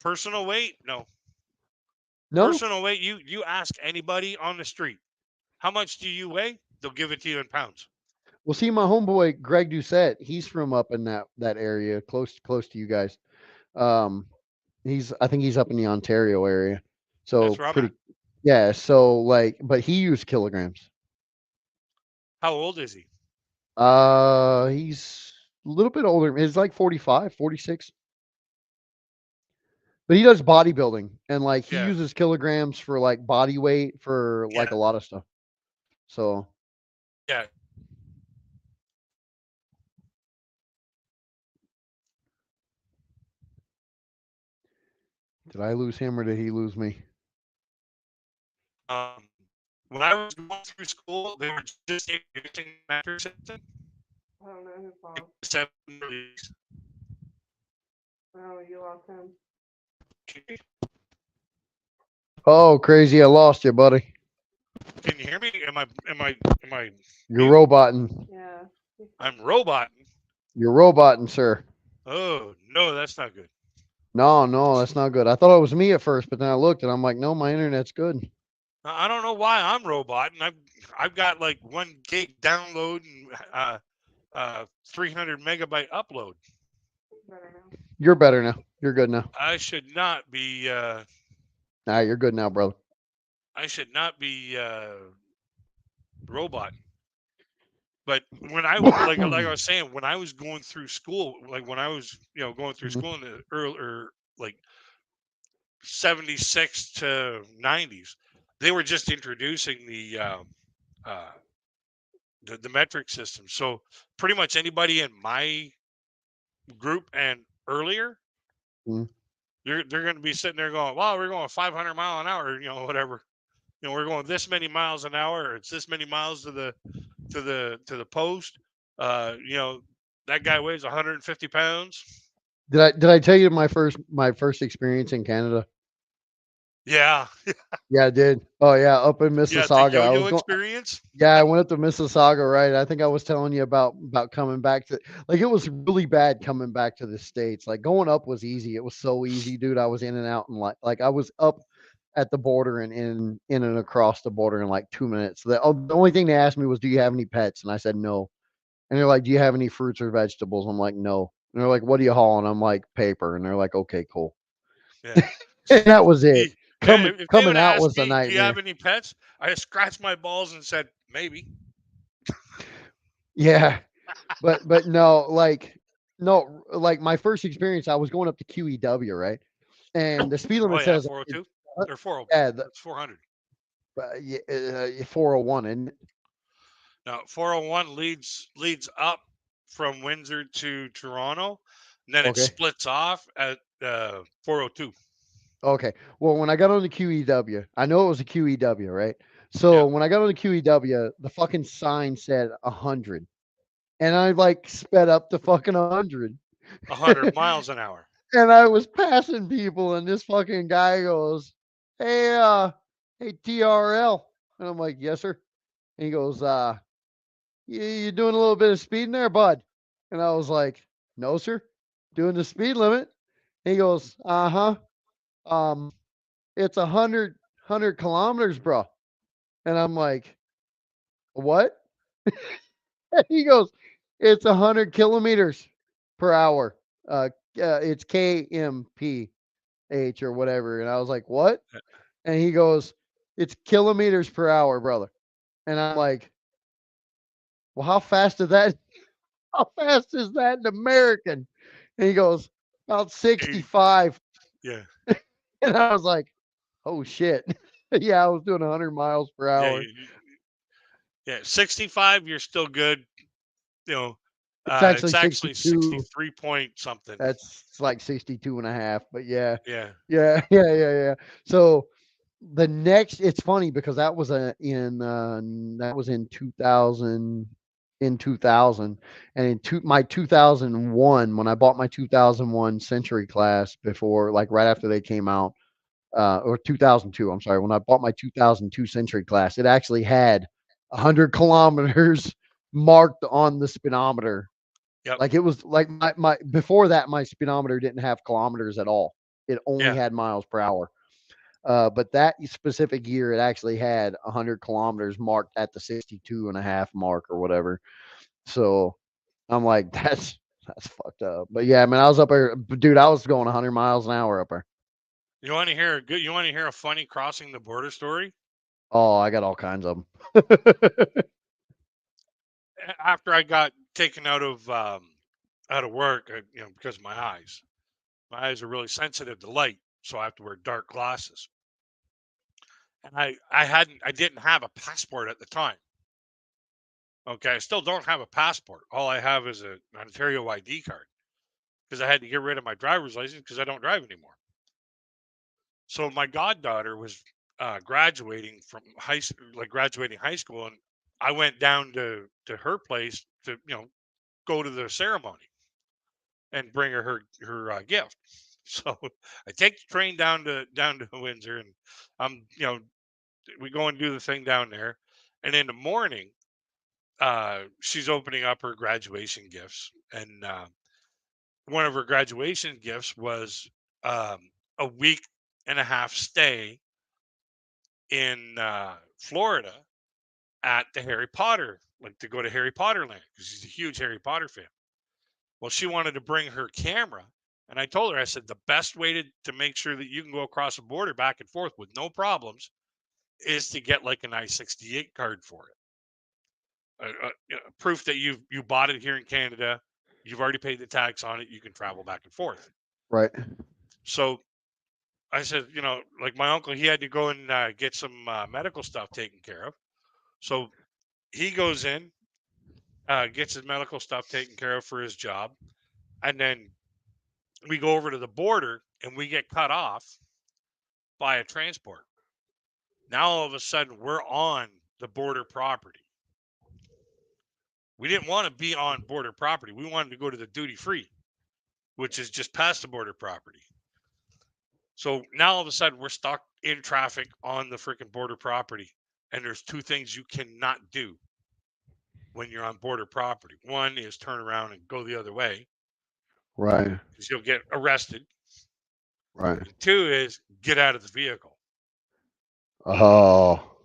Personal weight? No. No. Personal weight, you ask anybody on the street, how much do you weigh? They'll give it to you in pounds. Well, see, my homeboy Greg Doucette, he's from up in that area, close to you guys. Um, I think he's up in the Ontario area, so That's where I'm at. pretty. Yeah, so like, but he used kilograms. How old is he? He's a little bit older. He's like 45, 46. But he does bodybuilding and like he Yeah, uses kilograms for like body weight for like yeah, a lot of stuff. So yeah. did I lose him or did he lose me? Um, when I was going through school, they were just introducing the metric system. I don't know who called. Seven release. Oh, you lost him. Oh, crazy! I lost you, buddy. Can you hear me? Am I You're mute? roboting. Yeah. I'm roboting. You're roboting, sir. Oh no, that's not good. No, no, that's not good. I thought it was me at first, but then I looked and I'm like, no, my internet's good. I don't know why I'm roboting. I've got like 1 gig download and 300 megabyte upload. Better now. You're better now. You're good now. I should not be. Nah, you're good now, brother. I should not be roboting. But when I like I was saying, when I was going through school, like when I was going through Mhm. school in the early like 76 to 90s, they were just introducing uh, the metric system. So pretty much anybody in my group and earlier, Mhm. they're going to be sitting there going, "Wow, we're going 500 mile an hour, whatever. We're going this many miles an hour. Or it's this many miles to the post. You know, that guy weighs 150 pounds. Did I tell you my first experience in Canada? Yeah, Yeah, I did. Oh yeah, up in yeah, the Mississauga. I was yo-yo going. experience. Yeah, I went up to Mississauga, right? I think I was telling you about coming back to like it was really bad coming back to the States. Like going up was easy. It was so easy, dude. I was in and out and like I was up at the border and in and across the border in like 2 minutes. The only thing they asked me was, "Do you have any pets?" And I said no. And they're like, "Do you have any fruits or vegetables?" I'm like, "No." And they're like, "What are you hauling?" I'm like, "Paper." And they're like, "Okay, cool." Yeah. And that was it. He, Coming if they coming would out ask was a me, "Do you have nightmare. any pets?" I scratched my balls and said, "Maybe." Yeah. But no, like no, like my first experience, I was going up to QEW, right? And the speed Oh limit yeah, says 402 or 401. yeah, It's 400. yeah, 401, and Now 401 leads up from Windsor to Toronto, and then it okay, splits off at 402. okay. Well, when I got on the QEW, I know it was a QEW, right? Yeah, So when I got on the QEW, the fucking sign said 100, and I like sped up to fucking 100. 100 miles an hour. And I was passing people, and this fucking guy goes, "Hey, hey, TRL," and I'm like, "Yes, sir." And he goes, you doing a little bit of speeding there, bud?" And I was like, "No, sir, doing the speed limit." And he goes, "Uh-huh. Um, it's 100 kilometers, bro." And I'm like, "What?" And he goes, "It's 100 kilometers per hour. It's KMPH or whatever." And I was like, "What?" And he goes, "It's kilometers per hour, brother." And I'm like, "Well, how fast is that? How fast is that in American?" And he goes, "About 80. 65." Yeah, And I was like, "Oh shit." Yeah, I was doing 100 miles per yeah, hour. yeah. 65, you're still good. You know, It's actually it's actually 62. 63 point something. That's like 62 and a half. But yeah, Yeah, yeah, yeah. So the next, it's funny because that was in 2000, and my 2001, when I bought my 2001 Century class, before like right after they came out, or 2002, I'm sorry, when I bought my 2002 Century class, it actually had 100 kilometers marked on the speedometer. Yep. Like it was like my before that my speedometer didn't have kilometers at all. It only Yeah. had miles per hour. But that specific year, it actually had 100 kilometers marked at the 62 and a half mark or whatever. So I'm like, that's fucked up. But yeah, man, I was up there, dude. I was going 100 miles an hour up there. You want to hear a good? You want to hear a funny crossing the border story? Oh, I got all kinds of them. After I got taken out of work, because of my eyes are really sensitive to light, so I have to wear dark glasses. And I didn't have a passport at the time. Okay, I still don't have a passport. All I have is an Ontario ID card because I had to get rid of my driver's license because I don't drive anymore. So my goddaughter was graduating from graduating high school, and I went down to her place to go to the ceremony and bring her gift. So I take the train down to Windsor, and I'm we go and do the thing down there, and in the morning, she's opening up her graduation gifts, and one of her graduation gifts was a week and a half stay in Florida at the Harry Potter, like to go to Harry Potter land because she's a huge Harry Potter fan. Well, she wanted to bring her camera, and I told her, I said, the best way to make sure that you can go across the border back and forth with no problems is to get like an I-68 card for it. Proof that you bought it here in Canada, you've already paid the tax on it, you can travel back and forth. Right. So I said, like my uncle, he had to go and get some medical stuff taken care of. So he goes in, gets his medical stuff taken care of for his job, and then we go over to the border and we get cut off by a transport. Now all of a sudden we're on the border property. We didn't want to be on border property. We wanted to go to the duty free, which is just past the border property. So now all of a sudden we're stuck in traffic on the freaking border property. And there's two things you cannot do when you're on border property. One is turn around and go the other way Right. because you'll get arrested. Right. And two is get out of the vehicle. Oh.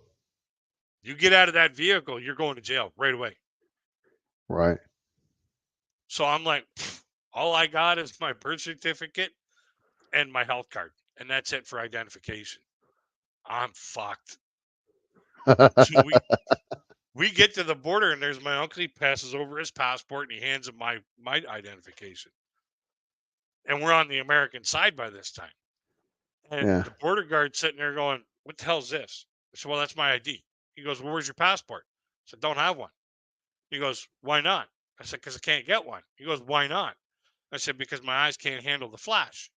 You get out of that vehicle, you're going to jail right away. Right. So I'm like, all I got is my birth certificate and my health card, and that's it for identification. I'm fucked. So we get to the border, and there's my uncle. He passes over his passport, and he hands him my identification. And we're on the American side by this time. And Yeah. the border guard's sitting there going, "What the hell's this?" I said, "Well, that's my ID." He goes, "Well, where's your passport?" I said, "Don't have one." He goes, "Why not?" I said, "Because I can't get one." He goes, "Why not?" I said, "Because my eyes can't handle the flash."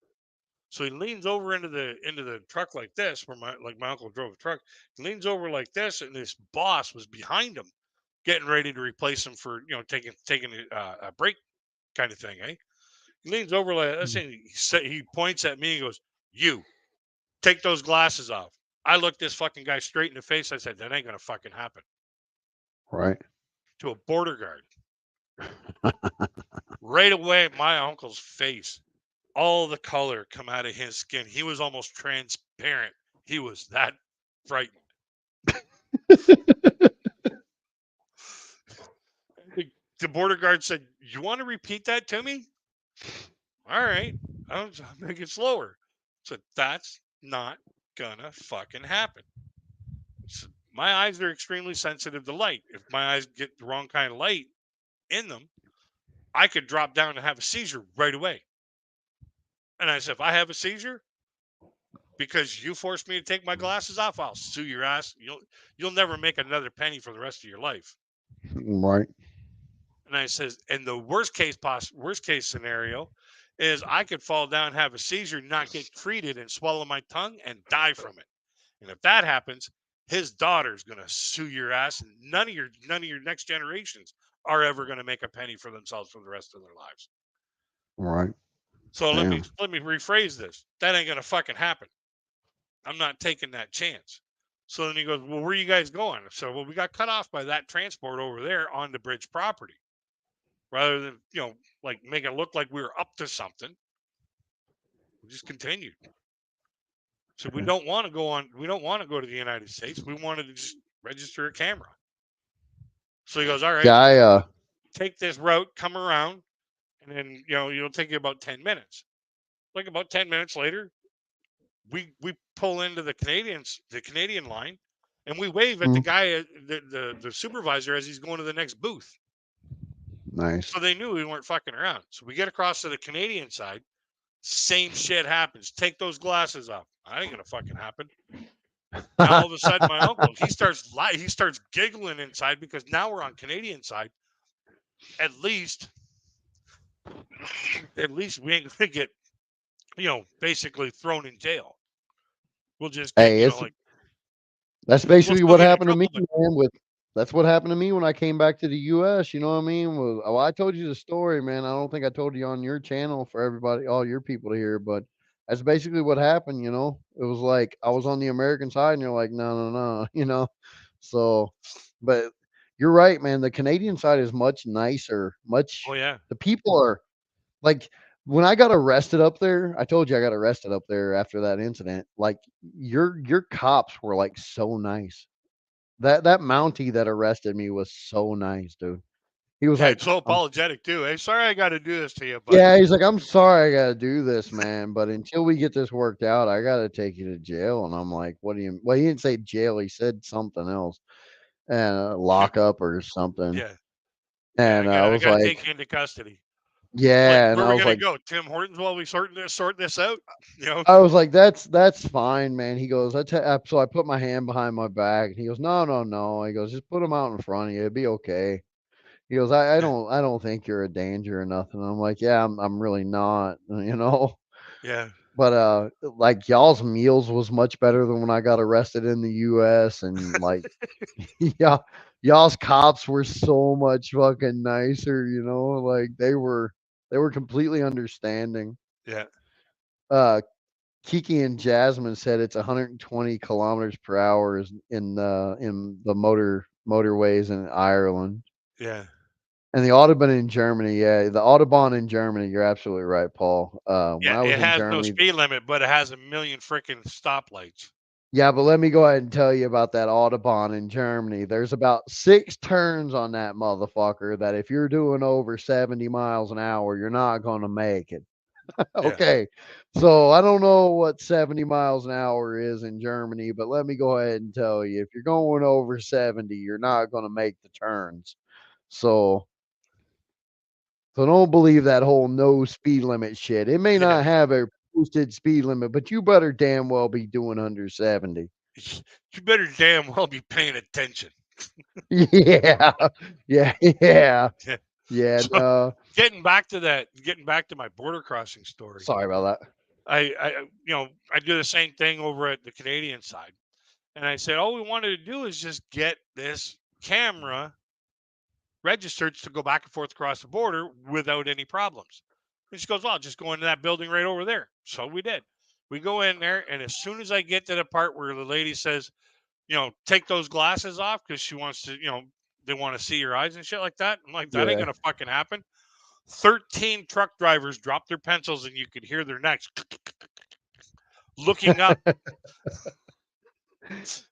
So he leans over into the truck like this, where my uncle drove a truck. He leans over like this, and this boss was behind him, getting ready to replace him for taking a break kind of thing. Eh? He leans over like this, and he points at me. And goes, "You take those glasses off." I looked this fucking guy straight in the face. I said, "That ain't gonna fucking happen." Right. To a border guard. Right away, my uncle's face, all the color come out of his skin. He was almost transparent. He was that frightened. The border guard said, "You want to repeat that to me?" All right. I'll make it slower. So that's not gonna fucking happen. So my eyes are extremely sensitive to light. If my eyes get the wrong kind of light in them, I could drop down and have a seizure right away. And I said, if I have a seizure because you forced me to take my glasses off, I'll sue your ass. You'll never make another penny for the rest of your life. Right. And I says, and the worst case scenario is I could fall down, have a seizure, not get treated, and swallow my tongue and die from it. And if that happens, his daughter's gonna sue your ass, and none of your next generations are ever gonna make a penny for themselves for the rest of their lives. Right. So Damn. let me rephrase this. That ain't gonna fucking happen. I'm not taking that chance. So then he goes, "Well, where are you guys going?" So, well, we got cut off by that transport over there on the bridge property. rather than like make it look like we were up to something. We just continued. So we Okay. don't want to go on. We don't want to go to the United States. We wanted to just register a camera. So he goes, all right, Yeah, take this route, come around, and then it'll take you about 10 minutes. Like about 10 minutes later, we pull into the Canadian line, and we wave at the mm, guy, the supervisor, as he's going to the next booth. nice. So they knew we weren't fucking around. So we get across to the Canadian side. Same shit happens. Take those glasses off. I ain't gonna fucking happen. Now all of a sudden, my uncle he starts giggling inside because now we're on Canadian side. At least, at least we ain't gonna get basically thrown in jail. We'll just get Hey, it's like that's we'll basically still what get in happened to me, trouble, but man. That's what happened to me when I came back to the U.S. You know what I mean? Well, I told you the story, man. I don't think I told you on your channel for everybody, all your people to hear, but that's basically what happened. It was like I was on the American side, and you're like, no, no, no, So, but you're right, man. The Canadian side is much nicer. oh Much yeah, the people are like when I got arrested up there, I told you I got arrested up there after that incident. Like your cops were like so nice. That Mountie that arrested me was so nice, dude. He was yeah, like, it's so apologetic too. Hey, sorry I got to do this to you, but yeah, he's like, I'm sorry I gotta do this, man, but until we get this worked out, I gotta take you to jail. And I'm like, what do you? Well, he didn't say jail. He said something else, and lock up or something. yeah, yeah, And I I was got to like, take you into custody. Like, yeah, and where are I we was gonna like, go? Tim Hortons while we sort this out? You know? That's fine, man. He goes, so I put my hand behind my back. And he goes, no, no, no. He goes, just put them out in front of you. It'd be okay. He goes, Yeah, I don't think you're a danger or nothing. I'm like, yeah, I'm really not, you know. yeah, But like y'all's meals was much better than when I got arrested in the U.S. and like, yeah, y'all's cops were so much fucking nicer, Like they were completely understanding. yeah, Uh, Kiki and Jasmine said it's 120 kilometers per hour in the motorways in Ireland. yeah, And the Autobahn in Germany, yeah, the Autobahn in Germany, you're absolutely right, Paul. When yeah. I was It in has no Germany, speed limit, but it has a million freaking stoplights. yeah, but let me go ahead and tell you about that Autobahn in Germany. There's about 6 turns on that motherfucker that if you're doing over 70 miles an hour, you're not going to make it. Yeah, Okay. So I don't know what 70 miles an hour is in Germany, but let me go ahead and tell you if you're going over 70, you're not going to make the turns. So so don't believe that whole no speed limit shit. It may yeah. not have a posted speed limit, but you better damn well be doing under 70. You better damn well be paying attention. Yeah. Yeah. Yeah. Yeah. Yeah. So getting back to my border crossing story. Sorry about that. I do the same thing over at the Canadian side, and I said all we wanted to do is just get this camera registered to go back and forth across the border without any problems. And she goes, well, just go into that building right over there. So we did. We go in there, and as soon as I get to the part where the lady says, take those glasses off because she wants to, they want to see your eyes and shit like that. I'm like, that ain't Yeah. gonna fucking happen. 13 truck drivers dropped their pencils, and you could hear their necks looking up.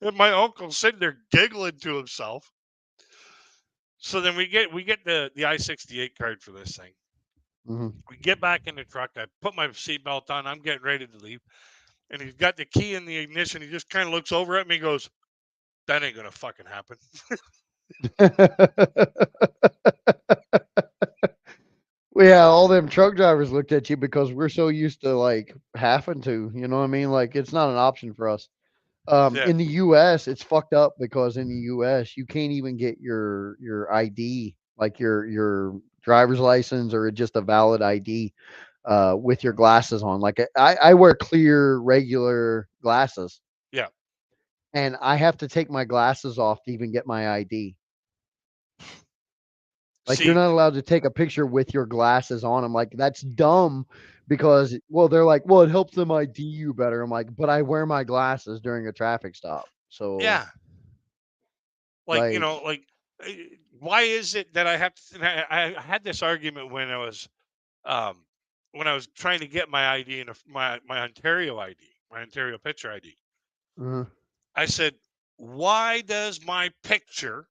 And my uncle's sitting there giggling to himself. So then we get the I-68 card for this thing. Mhm. We get back in the truck. I put my seatbelt on. I'm getting ready to leave. And he's got the key in the ignition. He just kind of looks over at me and goes, that ain't going to fucking happen. Well, yeah, all them truck drivers looked at you because we're so used to like having to, you know what I mean? Like it's not an option for us. Yeah. In the US, it's fucked up because in the US, you can't even get your ID, like your driver's license or just a valid ID, with your glasses on. Like I wear clear regular glasses, Yeah. and I have to take my glasses off to even get my ID. Like you're See, not allowed to take a picture with your glasses on. I'm like, that's dumb because well, they're like, well, it helps them ID you better. I'm like, but I wear my glasses during a traffic stop. So yeah. Like, like eh, why is it that I have to, and I had this argument um, when I was trying to get my ID and my Ontario ID, my Ontario picture ID. Uh, I said, why does my picture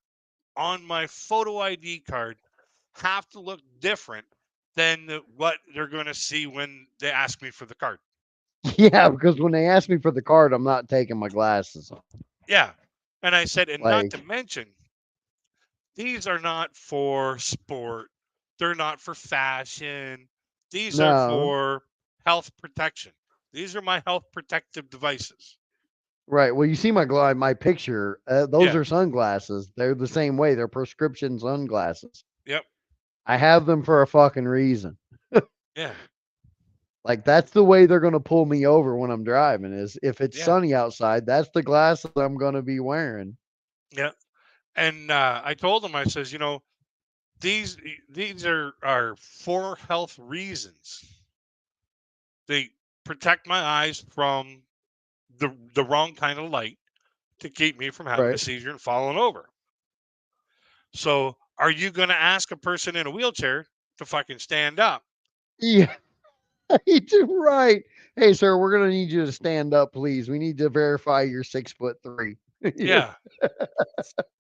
on my photo ID card have to look different than what they're going to see when they ask me for the card? yeah, because when they ask me for the card, I'm not taking my glasses off. Yeah. And I said, and not to Like, mention, these are not for sport. They're not for fashion. These are no, for health protection. These are my health protective devices. right. Well, you see my picture. Those Yeah. are sunglasses. They're the same way. They're prescription sunglasses. Yep. I have them for a fucking reason. Yeah. Like that's the way they're gonna pull me over when I'm driving. Is if it's Yeah. sunny outside, that's the glasses I'm gonna be wearing. Yeah. And I told him, I says, these these are for health reasons. They protect my eyes from the wrong kind of light to keep me from having a Right. seizure and falling over. So, are you going to ask a person in a wheelchair to fucking stand up? Yeah. Right. Hey, sir, we're gonna need you to stand up, please. We need to verify you're 6'3". Yeah. Yeah,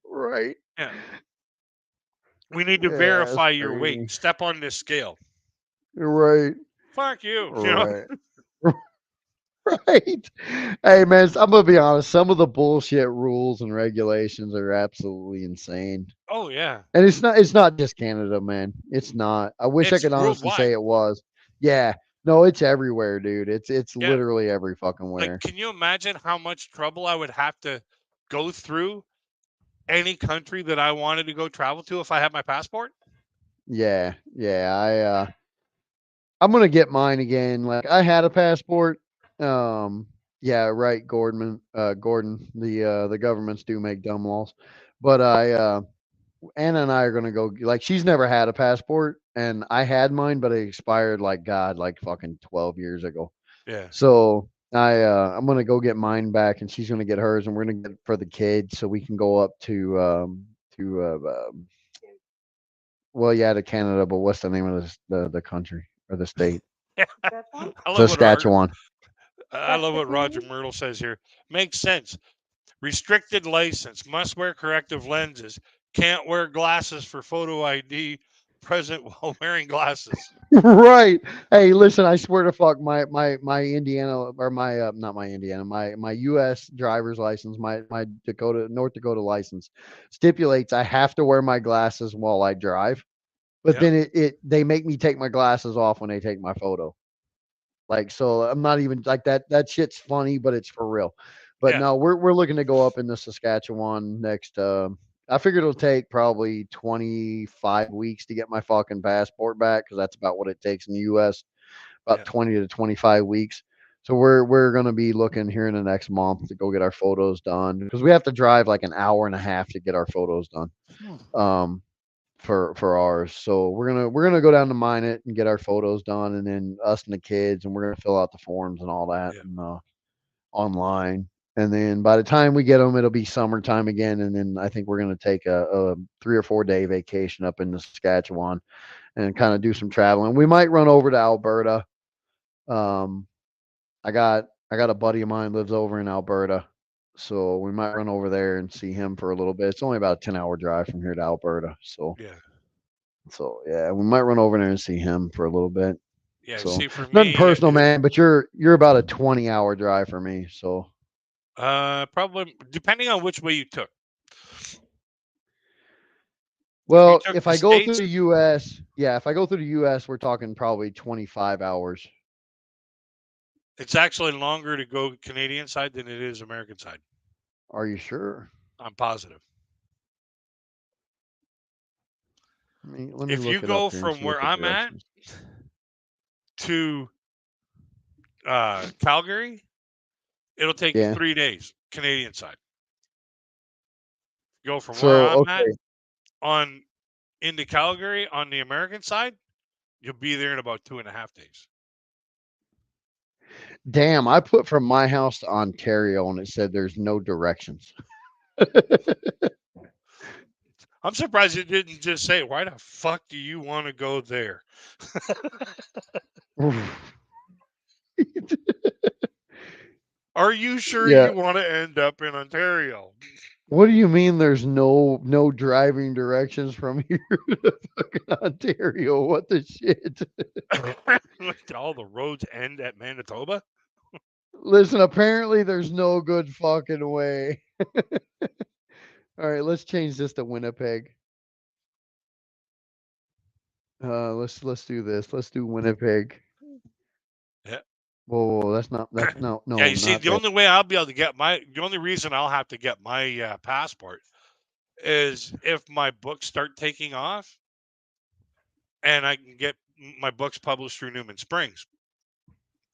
Right. yeah. We need to Yeah, that's verify your weight. crazy. Step on this scale. Right. Fuck you. Right. Right. Hey man, I'm gonna be honest. Some of the bullshit rules and regulations are absolutely insane. Oh yeah, And it's not just Canada, man. It's not. I wish I it's could honestly worldwide. say it was. Yeah. No, it's everywhere, dude. It's Yeah, literally every fucking like where. can you imagine how much trouble I would have to go through any country that I wanted to go travel to if I had my passport? Yeah. Yeah. I'm gonna get mine again. Like I had a passport. Um yeah, right, Gordon. The governments do make dumb laws. But Anna and I are gonna go. Like, she's never had a passport, and I had mine, but it expired like God, like fucking 12 years ago. Yeah, So I'm gonna go get mine back, and she's gonna get hers, and we're gonna get it for the kids, so we can go up to well, yeah, to Canada, but what's the name of the country or the state? That's one. I love what Saskatchewan. I That's love the what Roger Canadian. Myrtle says here. Makes sense. Restricted license. Must wear corrective lenses. Can't wear glasses for photo ID. Present while wearing glasses. Right. Hey, listen, I swear to fuck, my Indiana, or my not my Indiana, my US driver's license, my North Dakota license stipulates I have to wear my glasses while I drive. But Yep. then they make me take my glasses off when they take my photo. Like, so I'm not even like that. That shit's funny, but it's for real. But Yeah. no, we're looking to go up into Saskatchewan next. I figured it'll take probably 25 weeks to get my fucking passport back, because that's about what it takes in the U.S. About Yeah. 20 to 25 weeks. So we're gonna be looking here in the next month to go get our photos done, because we have to drive like an hour and a half to get our photos done. Um, for ours. So we're gonna go down to mine it and get our photos done, and then us and the kids, and we're gonna fill out the forms and all that, Yeah. and online. And then by the time we get them, it'll be summertime again, and then I think we're gonna take a 3 or 4 day vacation up in Saskatchewan and kind of do some traveling. We might run over to Alberta. Um, I got a buddy of mine lives over in Alberta. So we might run over there and see him for a little bit. It's only about a 10-hour drive from here to Alberta. So Yeah. yeah, we might run over there and see him for a little bit. Yeah. So See, for nothing me, personal, man. But you're about a 20-hour drive for me. So probably depending on which way you took. If you well, took if the I go through states, the U.S., yeah, if I go through the U.S., we're talking probably 25 hours. it's actually longer to go Canadian side than it is American side. Are you sure? I'm positive. Let me If you look it go up here and from see what where the I'm at directions. to Calgary, it'll take you Yeah. 3 days Canadian side. Go from where So I'm at okay, on into Calgary on the American side, you'll be there in about 2.5 days. damn, I put from my house to Ontario, and it said there's no directions. I'm surprised it didn't just say, "Why the fuck do you want to go there?" Are you sure Yeah. you want to end up in Ontario? What do you mean there's no driving directions from here to fucking Ontario? What the shit? All the roads end at Manitoba. Listen, apparently there's no good fucking way. All right, let's change this to Winnipeg. Let's do this. Let's do Winnipeg. Yeah. Whoa, that's Yeah, no, you see, not the there. only way I'll be able to get the only reason I'll have to get my passport is if my books start taking off and I can get my books published through Newman Springs.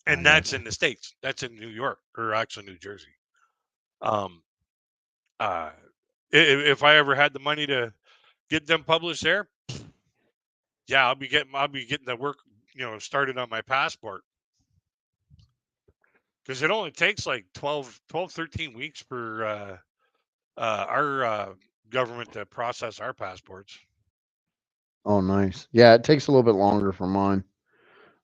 I And that's gotcha. in the States. That's in New York, or actually New Jersey. Um, uh, if I ever had the money to get them published there, yeah, I'll be getting the work, started on my passport, because it only takes like 13 weeks for our government to process our passports. Oh, nice. Yeah, it takes a little bit longer for mine.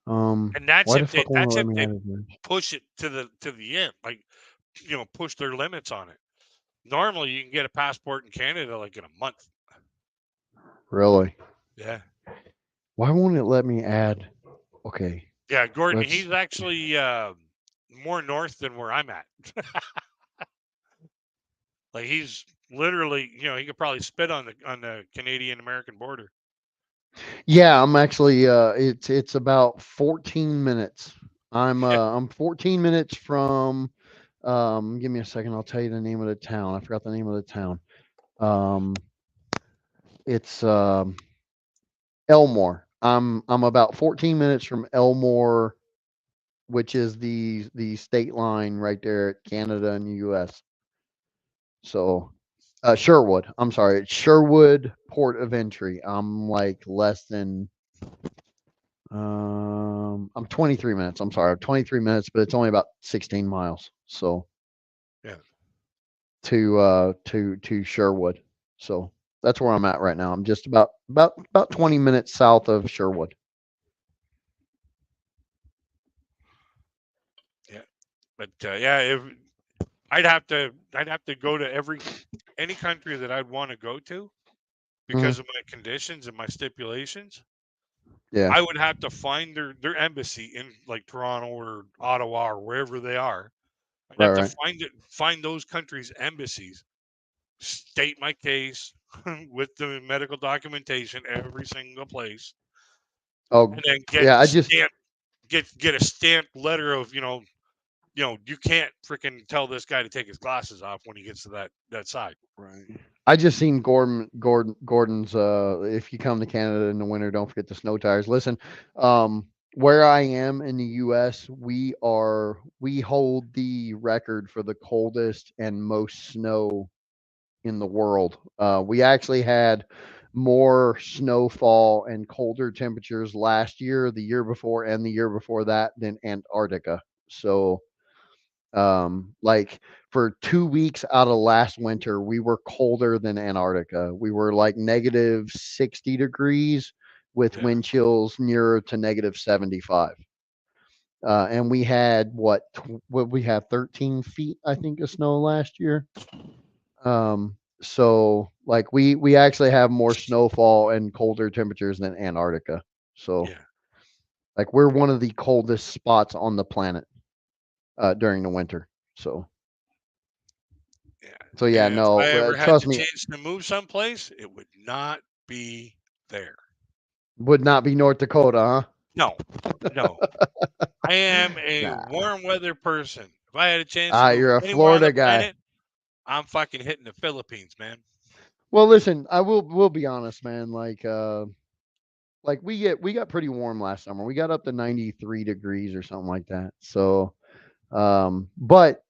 And that's Why the if fuck won't it let me they add it there? push it to the end, like, push their limits on it. Normally, you can get a passport in Canada like in a month. Really? Yeah. Why won't it let me add? Okay, Yeah, Gordon, let's. he's actually more north than where I'm at. Like, he's literally, he could probably spit on the Canadian American border. Yeah, I'm actually. It's about 14 minutes. Yeah, I'm 14 minutes from. Give me a second. I'll tell you the name of the town. I forgot the name of the town. Um, it's Elmore. I'm about 14 minutes from Elmore, which is the state line right there at Canada and the U.S. So, Sherwood. I'm sorry, it's Sherwood Port of Entry. I'm like less than. I'm 23 minutes. I'm sorry, I'm 23 minutes, but it's only about 16 miles. So yeah, to Sherwood. So that's where I'm at right now. I'm just about 20 minutes south of Sherwood. yeah. But yeah, if I'd have to go to any country that I'd want to go to Mhm. because of my conditions and my stipulations. Yeah. I would have to find their embassy in like Toronto or Ottawa or wherever they are. I'd Right. have to Right. find those countries' embassies, state my case with the medical documentation every single place, Oh, and then yeah. I just get a stamped letter of, you can't freaking tell this guy to take his glasses off when he gets to that side. Right. I just seen Gordon's if you come to Canada in the winter, don't forget the snow tires. Listen, where I am in the US, we hold the record for the coldest and most snow in the world. We actually had more snowfall and colder temperatures last year, the year before, and the year before that than Antarctica. So like for 2 weeks out of last winter, we were colder than Antarctica. We were like negative 60 degrees with Yeah, wind chills nearer to negative 75. And we had what we have 13 feet, I think, of snow last year. So like we actually have more snowfall and colder temperatures than Antarctica. So yeah, like we're one of the coldest spots on the planet during the winter. So yeah. so yeah, And if I no, ever had trust the me, chance to move someplace, it would not be there. would not be North Dakota, huh? No, no. I am a Nah. warm weather person. If I had a chance to move You're a anywhere on the Florida guy. planet, I'm fucking hitting the Philippines, man. Well, listen, we'll be honest, man. Like we got pretty warm last summer. We got up to 93 degrees or something like that. So but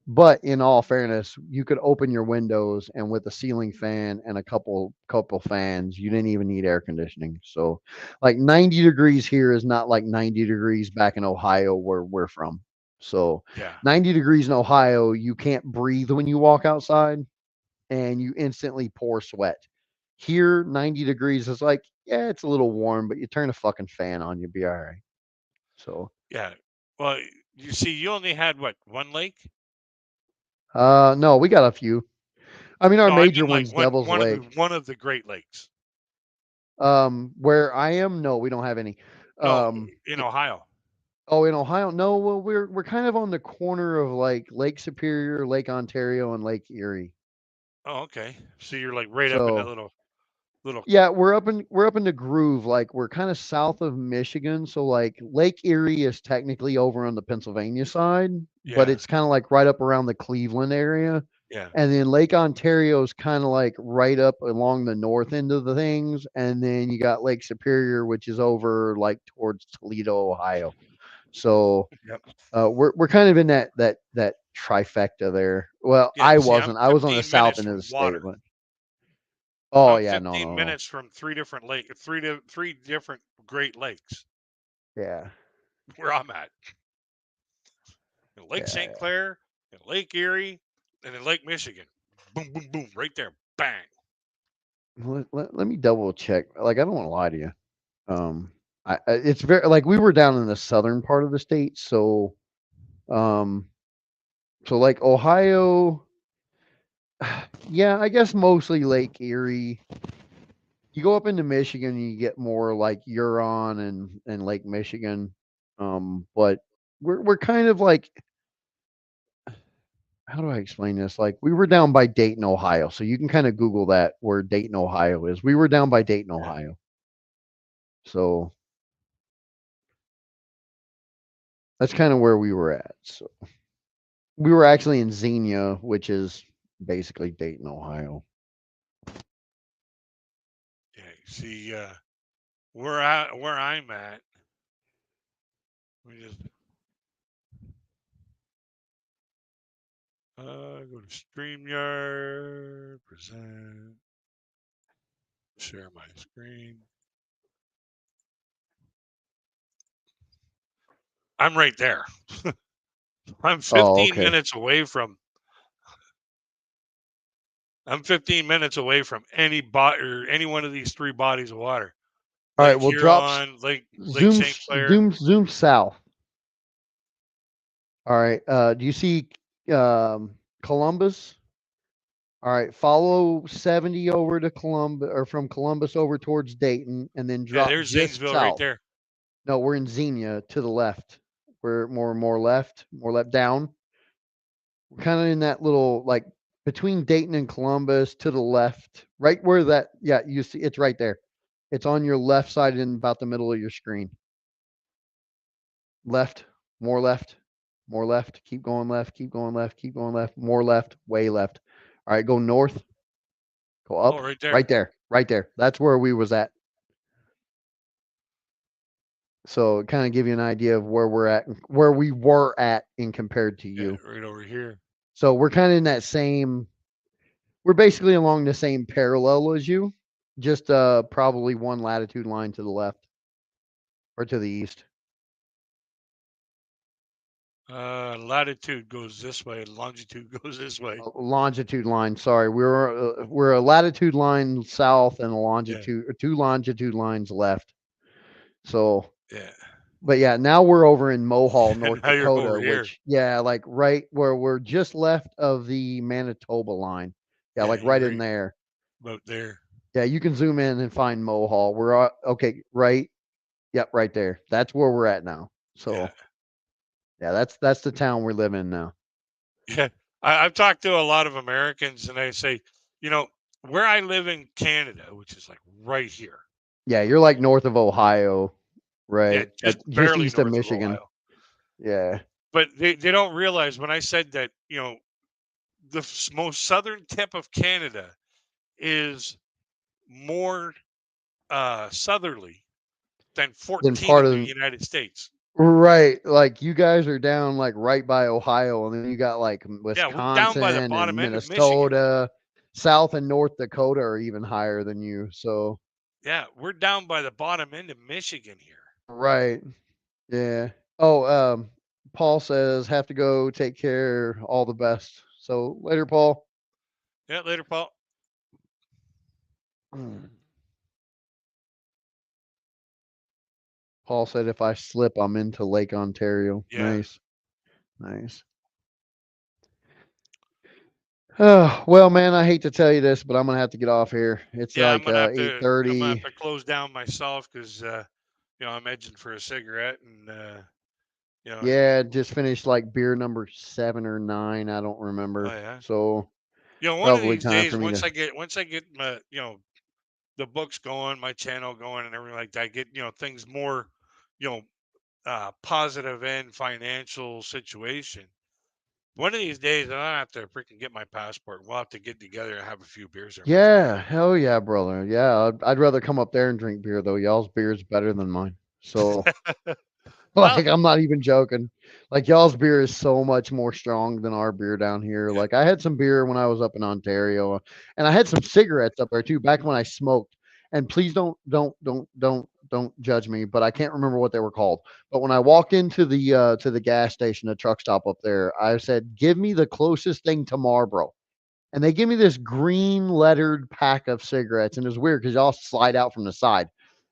in all fairness, you could open your windows and with a ceiling fan and a couple fans, you didn't even need air conditioning. So like 90 degrees here is not like 90 degrees back in Ohio where we're from. So Yeah, 90 degrees in Ohio, you can't breathe when you walk outside and you instantly pour sweat. Here, 90 degrees is like, yeah, it's a little warm, but you turn a fucking fan on, you'll be all right. So, Yeah. Well, you see, you only had what, one lake? no, we got a few. I mean, our No, I major mean like one's Devil's Lake. one of the Great Lakes. Where I am, no, we don't have any. No, Um, in i- Ohio. oh, in Ohio, no. Well, we're kind of on the corner of like Lake Superior, Lake Ontario, and Lake Erie. Oh, okay. So you're like right up in that So, little. yeah, we're up in the groove. Like we're kind of south of Michigan, so like Lake Erie is technically over on the Pennsylvania side, but Yeah, it's kind of like right up around the Cleveland area. yeah, And then Lake Ontario is kind of like right up along the north end of the things, and then you got Lake Superior, which is over like towards Toledo, Ohio. So yep, we're kind of in that trifecta there. Well, yeah. I See, I'm wasn't. I was on the 15 south minutes end of from the state, water. but oh I'm yeah, no, 15 no, no, minutes from three different Great Lakes yeah, where I'm at. Lake yeah, St. yeah. Clair, and Lake Erie, and then Lake Michigan. Boom, boom, boom, right there. Bang. Let me double check. Like, I don't want to lie to you. Um, it's very like we were down in the southern part of the state, um, so like Ohio, yeah, I guess mostly Lake Erie. You go up into Michigan, you get more like Huron and Lake Michigan. But we're kind of like, how do I explain this? Like we were down by Dayton, Ohio, so you can kind of Google that where Dayton, Ohio is. We were down by Dayton, Yeah. Ohio, so that's kind of where we were at. So we were actually in Xenia, which is basically Dayton, Ohio. Yeah. See, where I'm at, we just go to StreamYard, present, share my screen. I'm right there. I'm Oh, 15 okay. minutes away from. I'm 15 minutes away from any one of these three bodies of water. All right. Lake Well, drops Huron, Lake zoom St. Clair. zoom south. All right. Do you see Columbus? All right. Follow 70 over to Columbus or from Columbus over towards Dayton and then Yeah, drop there's just Zanesville right south. there. No, we're in Xenia to the left. We're more left down. We're kind of in that little like between Dayton and Columbus to the left, right where that, yeah, you see it's right there. It's on your left side in about the middle of your screen. Left, more left, more left. Keep going left, keep going left, keep going left, more left, way left. All right, go north, go Oh, up, right there. right there, right there. That's where we was at. So kind of give you an idea of where we're at, where we were at in compared to Yeah, you. right over here. So we're kind of in that same. We're basically along the same parallel as you, just probably one latitude line to the left or to the east. Latitude goes this way, longitude goes this way. Longitude line. Sorry, we're a latitude line south and a Yeah, longitude or two longitude lines left. So, yeah. but yeah, now we're over in Mohall, And North now you're over Dakota, here. which yeah, like right where we're just left of the Manitoba line. Yeah, Yeah, like you're right in right there. about there. Yeah, you can zoom in and find Mohall. We're okay, right. Yep, right there. That's where we're at now. Yeah, So yeah, that's the town we live in now. yeah. I've talked to a lot of Americans, and they say, you know, where I live in Canada, which is like right here. Yeah, you're like north of Ohio, Yeah, right? just Like just barely east of north of Michigan. Ohio. Yeah. But they don't realize when I said that, the most southern tip of Canada is more southerly than Then 14 part of of the the United States. right, like you guys are down like right by Ohio, and then you got like Yeah, we're down by the Wisconsin and bottom end of Michigan. Minnesota, South and North Dakota are even higher than you. So Yeah, we're down by the bottom end of Michigan here. right, yeah. Oh, Paul says have to go take care. All the best. So later, Paul. Yeah, later, Paul. Mm. Paul said if I slip, I'm into Lake Ontario. Yeah, Nice, nice. Well, man, I hate to tell you this, but I'm gonna have to get off here. It's yeah. like eight I'm gonna have 30. to close down myself because I'm edging for a cigarette, and you know, Yeah, just finished like beer number 7 or 9. I don't oh remember. yeah. So One of probably these time for days, me to. once I get my the books going, my channel going, and everything like that, get things more you know positive and financial situation. One of these days, I have to freaking get my passport. We'll have to get together and have a few beers there, my friend. Yeah, hell yeah, brother. Yeah, I'd rather come up there and drink beer though. Y'all's beer is better than mine. So Well, like, I'm not even joking. Like, y'all's beer is so much more strong than our beer down here. yeah, Like, I had some beer when I was up in Ontario, and I had some cigarettes up there too back when I smoked. And please don't judge me, but I can't remember what they were called. But when I walked into the gas station, the truck stop up there, I said, "Give me the closest thing to Marlboro." And they give me this green lettered pack of cigarettes, and it was weird because y'all slide out from the side.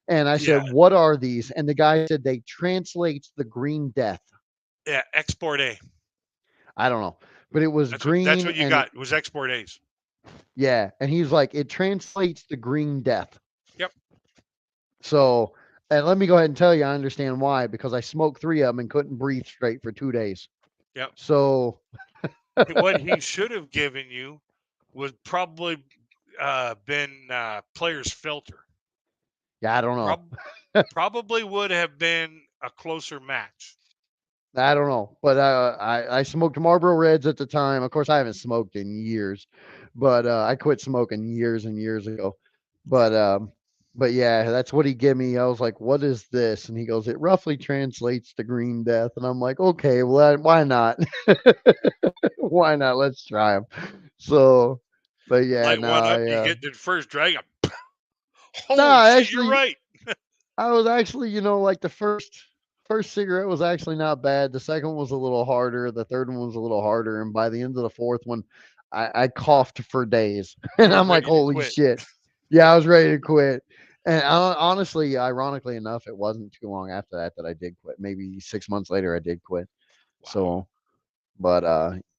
And I yeah, said, "What are these?" And the guy said they translates the green death. yeah. Export A. I don't know, but it was That's green, what you and got. Was Export A's. yeah, and he's like, it translates the green death. Yep, So, and let me go ahead and tell you, I understand why, because I smoked 3 of them and couldn't breathe straight for 2 days. yep. So, What he should have given you was probably been player's filter. yeah, I don't know. Prob- Probably would have been a closer match. I don't know, but I smoked Marlboro Reds at the time. Of course, I haven't smoked in years, but I quit smoking years and years ago. But but yeah, that's what he gave me. I was like, "What is this?" And he goes, "It roughly translates to green death." And I'm like, "Okay, well, why not? Why not? Let's try them." So, but yeah, Light no, one up, you get the first drag. no, Holy I shit, you're actually right. I was actually, like the first cigarette was actually not bad. The second one was a little harder. The third one was a little harder, and by the end of the fourth one, I coughed for days, You and were I'm like, ready to "Holy quit. shit!" Yeah, I was ready to quit. And honestly, ironically enough, it wasn't too long after that I did quit. Maybe 6 months later, I did quit. Wow. So, but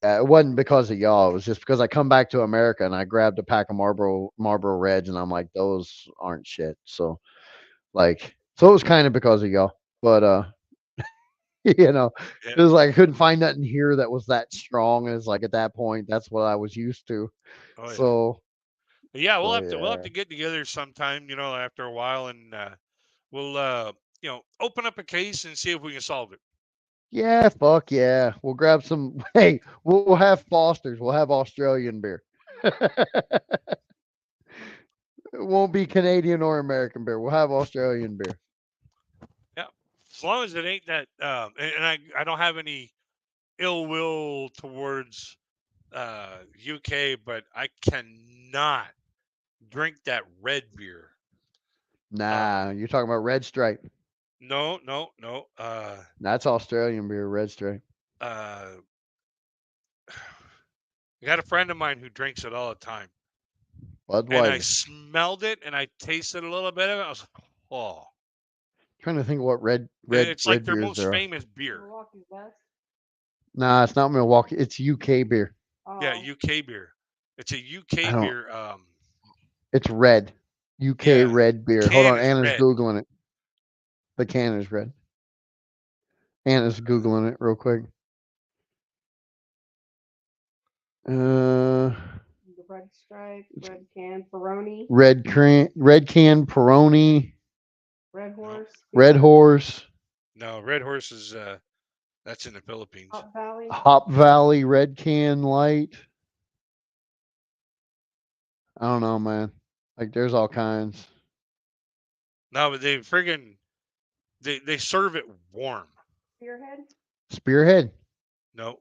yeah, it wasn't because of y'all. It was just because I come back to America and I grabbed a pack of Marlboro Reds, and I'm like, those aren't shit. So like, so it was kind of because of y'all, but you know, Yeah. it was like I couldn't find nothing here that was that strong. And it's like at that point, that's what I was used to. Oh yeah. So, Yeah, so we'll have yeah, to get together sometime, after a while, and we'll open up a case and see if we can solve it. yeah, fuck yeah. We'll grab some. Hey, we'll have Foster's. We'll have Australian beer. It won't be Canadian or American beer. We'll have Australian beer. Yeah. As long as it ain't that and I don't have any ill will towards UK, but I cannot drink that red beer. Nah, Um you're talking about Red Stripe. no, no, no. That's Australian beer, Red Stripe. Uh I got a friend of mine who drinks it all the time. And I Budweiser. smelled it and I tasted a little bit of it. I was like, oh. Trying to think of what red red It's like red their beers most there are. famous beer. Milwaukee's best. Nah, it's not Milwaukee. It's UK beer. Yeah, Oh, UK beer. It's a UK I don't. beer. It's red. UK Yeah, red beer. Hold can on, is Anna's red. googling it. The can is red. Anna's googling it real quick. Uh, the red stripe, red can, Peroni, red can, Peroni, red No, horse, Red spearhead, Horse, no, Red Horse is that's in the Philippines. Hop Valley. Hop Valley red can light. I don't know, man. Like there's all kinds. No, but they friggin' they serve it warm. Spearhead, Spearhead. No,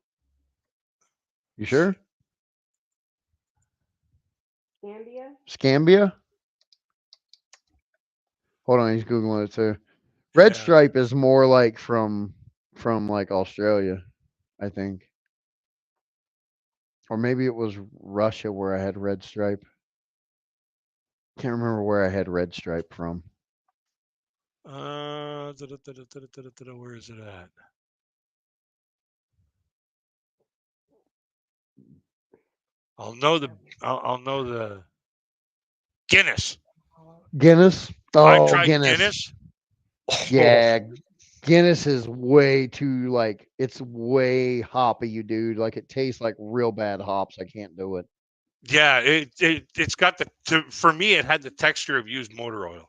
You sure? Gambia. Scambia. Hold on, he's googling it too. Red yeah, Stripe is more like from like Australia, I think. Or maybe it was Russia where I had Red Stripe. Can't remember where I had Red Stripe from. Where is it at? I'll know the. I'll know the Guinness. Guinness. I've Oh, tried Guinness. Guinness. Oh, Yeah, Guinness is way too like it's way hoppy, you dude. Like it tastes like real bad hops. I can't do it. yeah. It's got for me. It had the texture of used motor oil.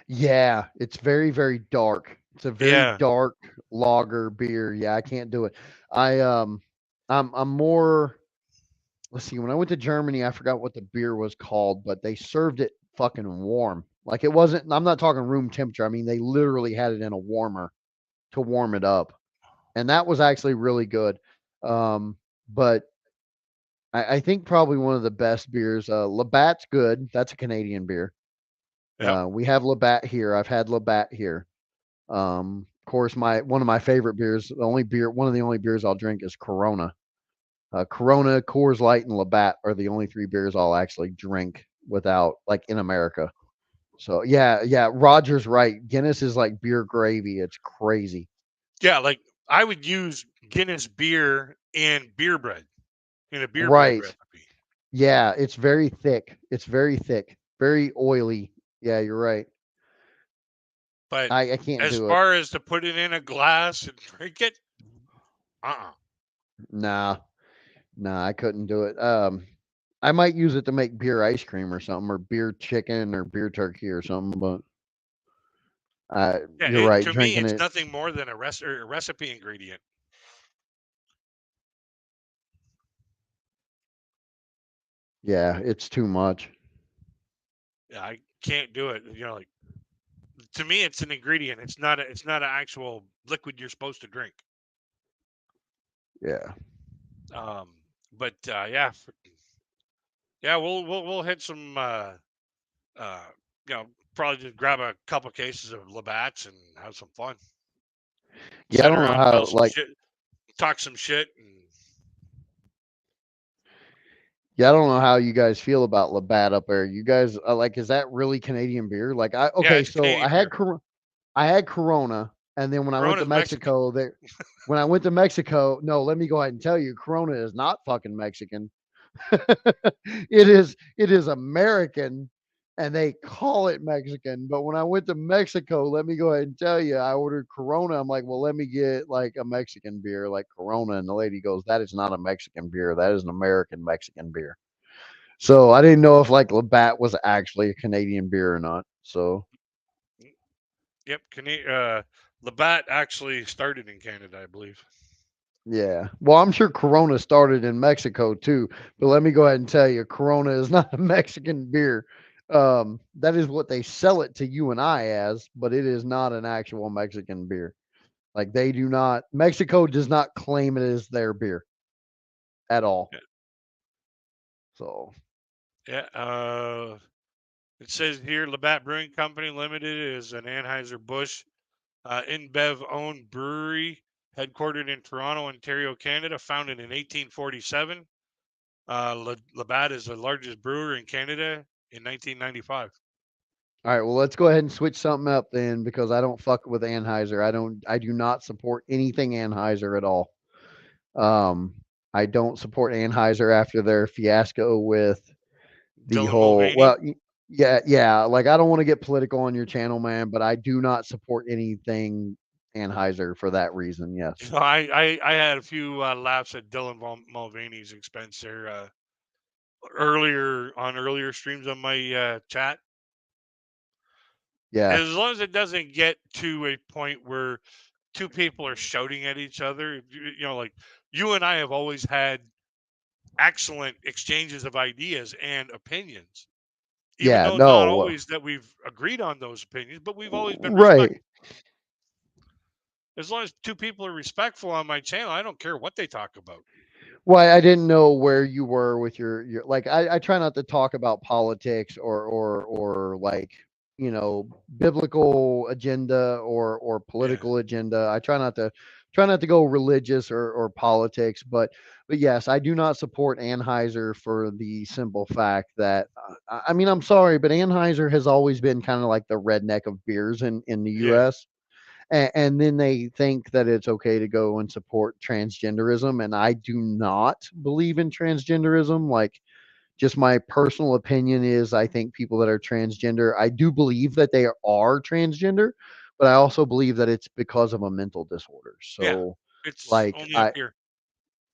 Yeah, it's very very dark. It's a very Yeah. dark lager beer. Yeah, I can't do it. I I'm more, let's see, when I went to Germany, I forgot what the beer was called, but they served it fucking warm. Like it wasn't, I'm not talking room temperature. I mean, they literally had it in a warmer to warm it up. And that was actually really good. But I think probably one of the best beers, Labatt's good. That's a Canadian beer. Yep. We have Labatt here. I've had Labatt here. Of course, my one of my favorite beers, one of the only beers I'll drink is Corona. Corona, Coors Light, and Labatt are the only three beers I'll actually drink without, like, in America. So yeah, yeah, Roger's right. Guinness is like beer gravy. It's crazy. Yeah. Like I would use Guinness beer in beer bread in a beer bread Right. recipe. Yeah, it's very thick. It's very thick, very oily. Yeah, you're right. But I can't as do it. far as to put it in a glass and drink it, uh-uh. Nah, nah, I couldn't do it. I might use it to make beer ice cream or something, or beer chicken or beer turkey or something. But Yeah. you're right. To me, Drinking it's it, nothing more than a recipe ingredient. yeah, it's too much. Yeah, I can't do it. Like to me, it's an ingredient. It's not. It's not an actual liquid you're supposed to drink. Yeah. Um, but yeah, yeah, we'll hit some. Uh, probably just grab a couple cases of Labatt's and have some fun. Yeah, I Sit don't know around, how, tell some like, shit, talk some shit, and yeah, I don't know how you guys feel about Labatt up there. You guys, like, is that really Canadian beer? Like, yeah, okay, it's so Canadian beer. I had Corona, and then when I went to Corona's Mexican. Mexico, when I went to Mexico, no, let me go ahead and tell you, Corona is not fucking Mexican. It is American, and they call it Mexican. But when I went to Mexico, let me go ahead and tell you, I ordered Corona. I'm like, well, let me get like a Mexican beer, like Corona, and the lady goes, that is not a Mexican beer. That is an American Mexican beer. So I didn't know if like Labatt was actually a Canadian beer or not. So Yep, Labatt actually started in Canada, I believe. yeah. Well, I'm sure Corona started in Mexico too, but let me go ahead and tell you, Corona is not a Mexican beer. That is what they sell it to you and I as, but it is not an actual Mexican beer. Like they do not, Mexico does not claim it as their beer at all. Yeah, So yeah. It says here Labatt Brewing Company Limited is an Anheuser-Busch InBev owned brewery headquartered in Toronto, Ontario, Canada, founded in 1847. Labatt is the largest brewer in Canada in 1995. all right, well, let's go ahead and switch something up then because I don't fuck with Anheuser. I do not support anything Anheuser at all. Um, I don't support Anheuser after their fiasco with the Dylan whole, Mulvaney. well, yeah, yeah. Like I don't want to get political on your channel, man, but I do not support anything Anheuser for that reason. Yes. So I had a few laughs at Dylan Mulvaney's expense there earlier streams on my chat. Yeah. As long as it doesn't get to a point where two people are shouting at each other, like you and I have always had excellent exchanges of ideas and opinions, even Yeah. though not No. always that we've agreed on those opinions, but we've always been respectful. Right. As long as two people are respectful on my channel, I don't care what they talk about. Well, I didn't know where you were with your like I try not to talk about politics or like, biblical agenda or Yeah. political agenda. I try not to try not to go religious or politics, but yes, I do not support Anheuser for the simple fact that I mean, I'm sorry, but Anheuser has always been kind of like the redneck of beers in the Yeah, U.S. And then they think that it's okay to go and support transgenderism, and I do not believe in transgenderism. Like, just my personal opinion is I think people that are transgender, I do believe that they are transgender, but I also believe that it's because of a mental disorder. yeah. So, It's like, only up here.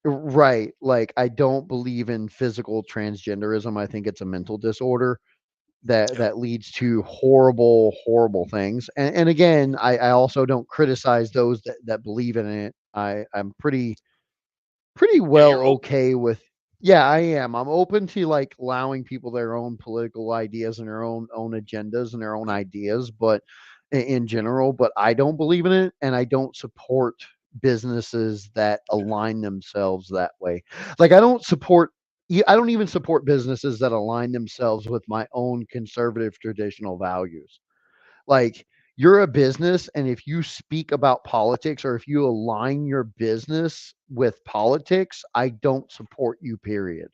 right, like, I don't believe in physical transgenderism. I think it's a mental disorder that Yep. that leads to horrible, horrible things. And again, I also don't criticize those that believe in it. I'm pretty Yeah, well you're open. okay with. Yeah, I am. I'm open to like allowing people their own political ideas and their own agendas and their own ideas, but in general, but I don't believe in it and I don't support businesses that align themselves that way. Like I don't even support businesses that align themselves with my own conservative traditional values. Like, you're a business, and if you speak about politics or if you align your business with politics, I don't support you, period.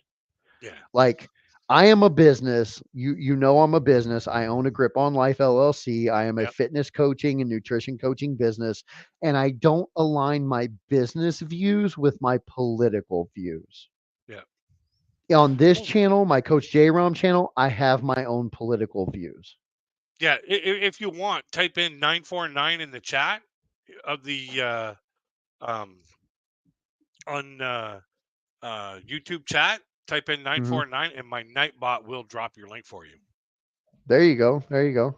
Yeah. Like, I am a business. You know I'm a business. I own a Grip on Life LLC. I am a Yep. fitness coaching and nutrition coaching business, and I don't align my business views with my political views. Yep. On this Oh, channel, my Coach J Rom channel, I have my own political views. yeah. If you want, type in 949 in the chat of the um on YouTube chat. Type in Mhm. 949, and my Nightbot will drop your link for you. There you go. There you go.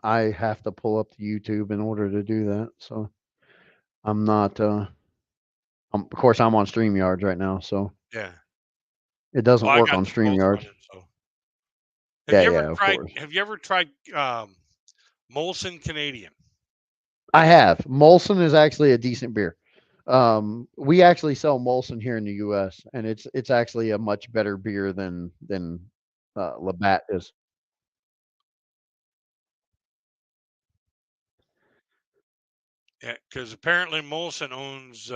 I have to pull up the YouTube in order to do that. So I'm not. Of course, I'm on Streamyards right now, so Yeah. it Well, doesn't I work got on them both Streamyards. running. So, Yeah, yeah, of course. Have you ever tried Molson Canadian? I have. Molson is actually a decent beer. We actually sell Molson here in the U.S., and it's actually a much better beer than Labatt is. Yeah, because apparently Molson owns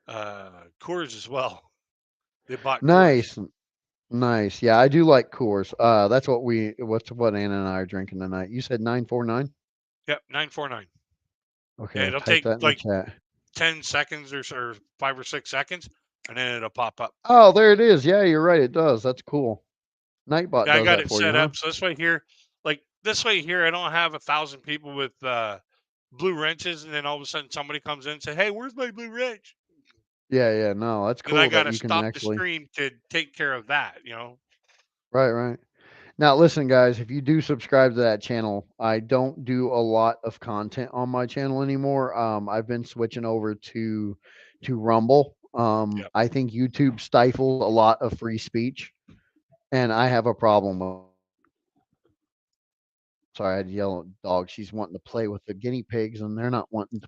Coors as well. They bought Coors. Nice, nice. Yeah, I do like Coors. That's what Anna and I are drinking tonight. You said 949. Yep, 949. Yeah, Okay, it'll type take that in the like chat. 10 seconds or 5 or 6 seconds, and then it'll pop up. Oh, there it is. Yeah, you're right. It does. That's cool. Nightbot Yeah, I does got that it for you, set huh? up. So this way here, I don't have 1,000 people with blue wrenches, and then all of a sudden somebody comes in and say, "Hey, where's my blue wrench?" Yeah, yeah. No, that's Then I cool got that to you can stop the actually. stream to take care of that. You know? Right, right. Now, listen, guys. If you do subscribe to that channel, I don't do a lot of content on my channel anymore. I've been switching over to Rumble. Yep. I think YouTube stifles a lot of free speech, and I have a problem with. Sorry, I had to yell at the dog. She's wanting to play with the guinea pigs, and they're not wanting to play.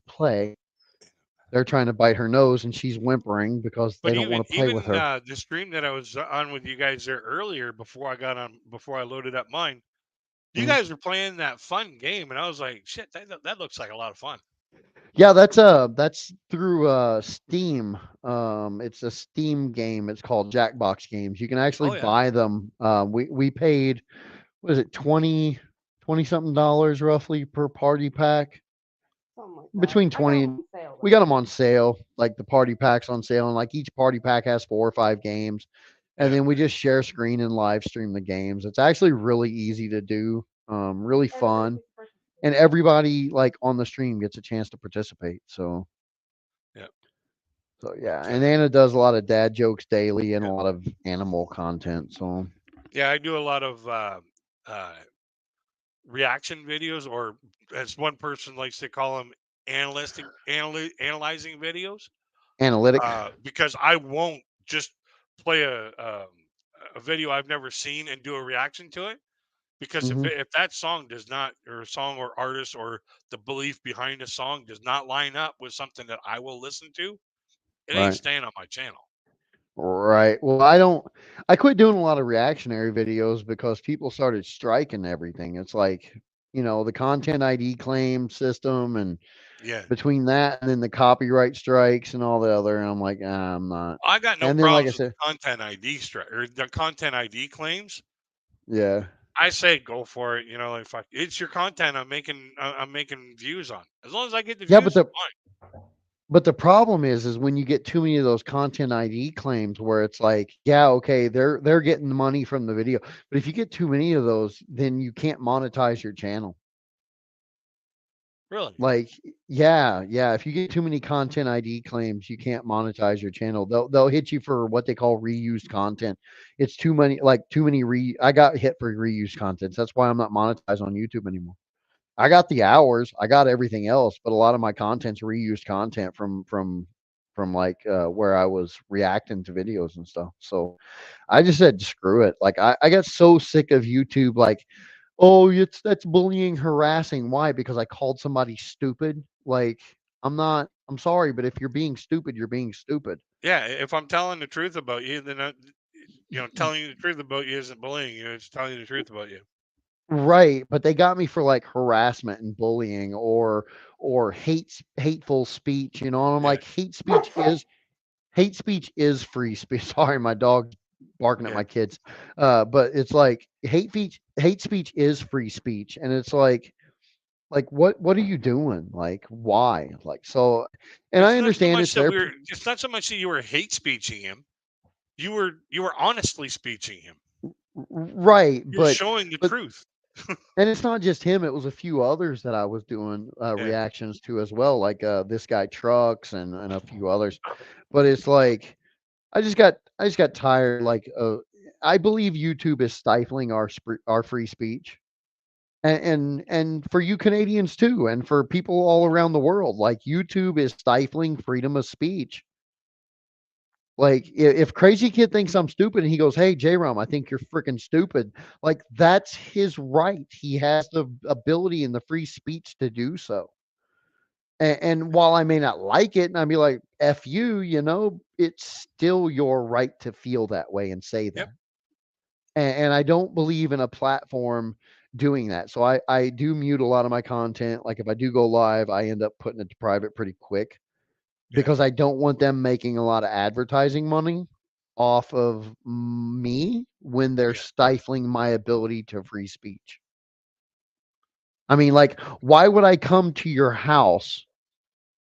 They're trying to bite her nose, and she's whimpering because they But don't even want to play with even her. the stream that I was on with you guys there earlier before I loaded up mine, you Mhm. guys were playing that fun game, and I was like, "Shit, that looks like a lot of fun." Yeah, that's through Steam. It's a Steam game. It's called Jackbox Games. You can actually Oh yeah, buy them. We paid, what is it, 20 something dollars roughly per party pack. Something like that. Between I got 20 them and on sale we got though. them on sale, like the party packs on sale, and like each party pack has 4 or 5 games, and yeah, then we just share screen and live stream the games. It's actually really easy to do, really And the fun, basic and participation. everybody like on the stream gets a chance to participate. yeah. So But yeah, and Anna does a lot of dad jokes daily and a yeah, lot of animal content. So yeah, I do a lot of uh, reaction videos, or as one person likes to call them, analyzing videos. analytic. Because I won't just play a video I've never seen and do a reaction to it. Because Hmm. if that song does not, or a song or artist or the belief behind a song does not line up with something that I will listen to, it ain't Right. staying on my channel. Right. Well, I don't. I quit doing a lot of reactionary videos because people started striking everything. It's like, the content ID claim system, and Yeah. between that and then the copyright strikes and all the other, and I'm like, I'm not. I got no And then, like I problems with said, the content ID or the content ID claims. yeah, I say go for it. Like fuck, it's your content. I'm making views on. As long as I get the yeah, but views, the fine. problem is when you get too many of those content ID claims where it's like, yeah, okay, they're getting the money from the video, but if you get too many of those, then you can't monetize your channel. Really? Like, yeah, yeah. If you get too many content ID claims, you can't monetize your channel. They'll hit you for what they call reused content. It's too many, like too many I got hit for reused content. That's why I'm not monetized on YouTube anymore. I got the hours, I got everything else, but a lot of my content's reused content from like where I was reacting to videos and stuff. So I just said screw it. Like I got so sick of YouTube. Like, oh, that's bullying, harassing. Why? Because I called somebody stupid. Like, I'm sorry, but if you're being stupid, you're being stupid. Yeah. If I'm telling the truth about you, then Y- telling you the truth about you isn't bullying you. It's telling you the truth about you. Right, but they got me for like harassment and bullying or hateful speech, and I'm Yeah. like, hate speech is free speech. Sorry, my dog's barking at Yeah. my kids. But it's like hate speech is free speech, and it's like what are you doing? Like why? Like so, and It's I not so understand much it's that their It's not so much that you were hate speeching him. You were honestly speeching him. right, You're showing the but truth. and it's not just him. It was a few others that I was doing Yeah. reactions to as well, like this guy Trucks and a few others. But it's like I just got tired. Like I believe YouTube is stifling our free speech. And for you Canadians too, and for people all around the world, like YouTube is stifling freedom of speech. Like if Crazy Kid thinks I'm stupid and he goes, "Hey J Rom, I think you're freaking stupid," like that's his right. He has the ability and the free speech to do so. And while I may not like it, and I'd be like, "F you," it's still your right to feel that way and say Yep. that. And I don't believe in a platform doing that. So I do mute a lot of my content. Like if I do go live, I end up putting it to private pretty quick Yeah. because I don't want them making a lot of advertising money off of me when they're Yeah. stifling my ability to free speech. I mean, like, why would I come to your house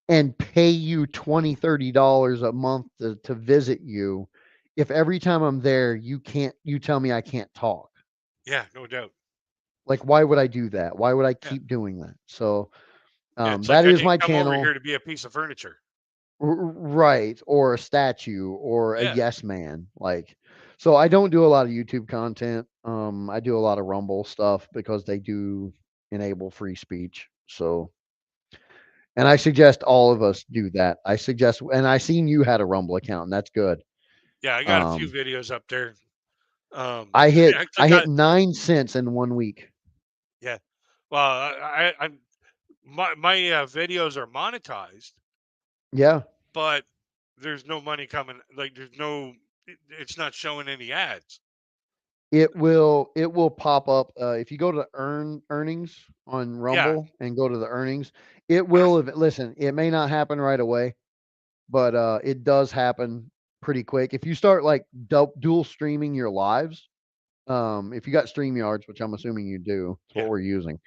and pay you $20, $30 a month to visit you if every time I'm there you tell me I can't talk? Yeah. No doubt. Like, why would I do that? Why would I Yeah. keep doing that? So, Yeah. It's like that I is didn't my come over channel. here to be a piece of furniture. Right, or a statue or a Yeah. yes man, like so I don't do a lot of YouTube content. I do a lot of Rumble stuff because they do enable free speech. So, and I suggest all of us do that. I suggest, and I seen you had a Rumble account, and that's good. Yeah. I got a few Um, videos up there. I hit I I hit got 9 cents in 1 week. yeah. Well, I'm my videos are monetized, Yeah, but there's no money coming. Like there's no. It's not showing any ads. it will pop up if you go to earnings on Yeah. Rumble and go to the earnings. It will. Listen, it may not happen right away, but it does happen pretty quick. If you start like dual streaming your lives, if you got StreamYards, which I'm assuming you do, it's what Yeah. we're using.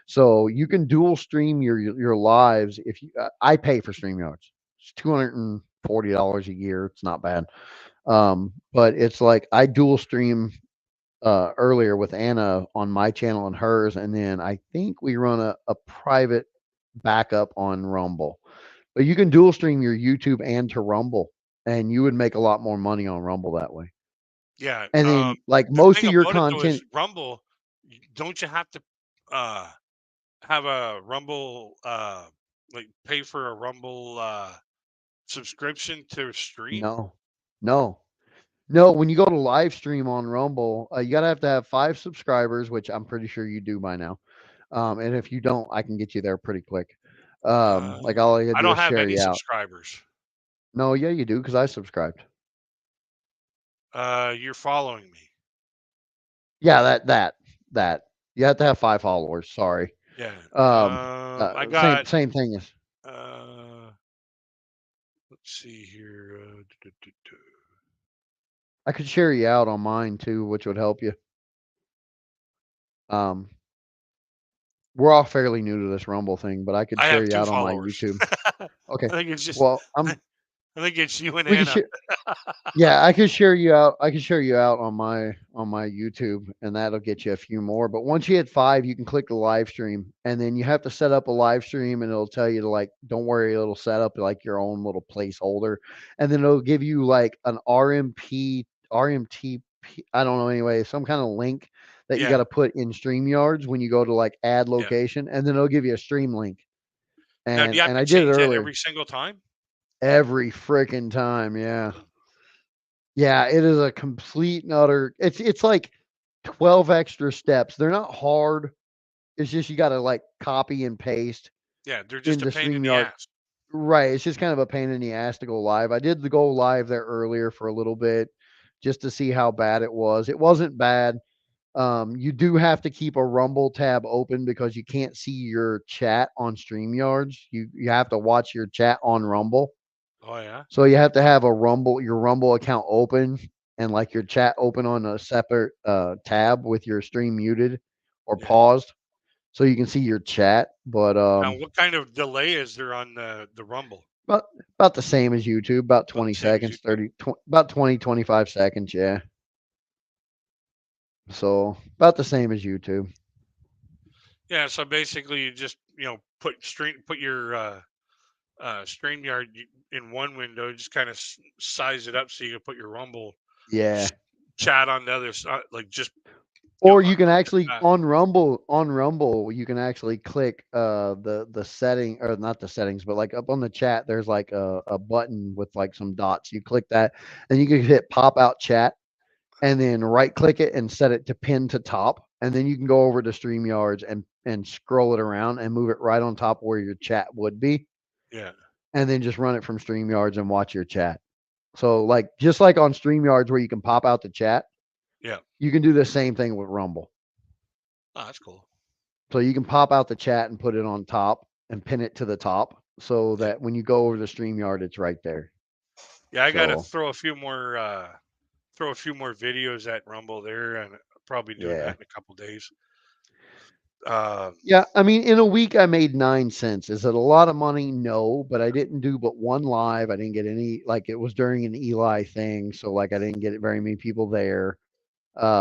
So you can dual stream your lives. If you, I pay for StreamYards. It's $240 a year. It's not bad. But it's like I dual stream earlier with Anna on my channel and hers, and then I think we run a private backup on Rumble. But you can dual stream your YouTube and to Rumble, and you would make a lot more money on Rumble that way. Yeah. And then, like The most thing of your about it though is content, Rumble. Don't you have to uh have a Rumble like pay for a Rumble subscription to stream? no, no, no. When you go to live stream on Rumble, you gotta have to have 5 subscribers, which I'm pretty sure you do by now. And if you don't, I can get you there pretty quick. Uh, Like all I gotta I do don't is have share any you out. subscribers. No, yeah, you do because I subscribed. You're following me. Yeah, that. You have to have 5 followers. Sorry. Yeah. Um, I same got same thing as. Uh, let's see here. I could share you out on mine too, which would help you. Um, we're all fairly new to this Rumble thing, but I could I share have you two out on my followers. YouTube. I Okay. think it's just. Well, I think it's you and we could Anna. share. Yeah, I could share you out. I could share you out on my YouTube, and that'll get you a few more. But once you hit 5, you can click the live stream, and then you have to set up a live stream, and it'll tell you to like, don't worry, it'll set up like your own little placeholder, and then it'll give you like an RMTP. I don't know anyway, some kind of link that you got Yeah, to put in StreamYards when you go to like add yeah. location, and then it'll give you a stream link. Now, do you have And to I did it change that earlier every single time? every freaking time. Yeah. Yeah, it is a complete and utter it's like 12 extra steps. They're not hard. It's just you gotta like copy and paste Yeah, they're just a into pain in the StreamYard. ass. Right. It's just kind of a pain in the ass to go live. I did the go live there earlier for a little bit just to see how bad it was. It wasn't bad. You do have to keep a Rumble tab open because you can't see your chat on StreamYards. You have to watch your chat on Rumble. Oh yeah, So you have to have your Rumble account open and like your chat open on a separate tab with your stream muted or yeah. paused so you can see your chat. But Now, what kind of delay is there on the Rumble? about about the same as YouTube, about About 20 the same as seconds, YouTube. about 20 25 seconds, yeah. So about the same as YouTube. Yeah, so basically, you just put your StreamYard in one window, just kind of size it up so you can put your Rumble Yeah. sh- chat on the other side, like just Or you can underneath actually that. on Rumble, you can actually click the setting or not the settings, but like up on the chat, there's like a button with like some dots. You click that and you can hit pop out chat and then right click it and set it to pin to top. And then you can go over to StreamYards and scroll it around and move it right on top where your chat would be. Yeah, And then just run it from StreamYards and watch your chat. So like just like on StreamYards where you can pop out the chat, yeah. you can do the same thing with Rumble. Oh, that's cool. So you can pop out the chat and put it on top and pin it to the top so Yeah, that when you go over to StreamYard, it's right there. yeah. I got to So throw a few more videos at Rumble there, and probably doing yeah. that in a couple days. Uh, Yeah, I mean, in a week I made 9 cents. Is it a lot of money? No, but I didn't do but one live. I didn't get any like it was during an Eli thing, so like I didn't get very many people there.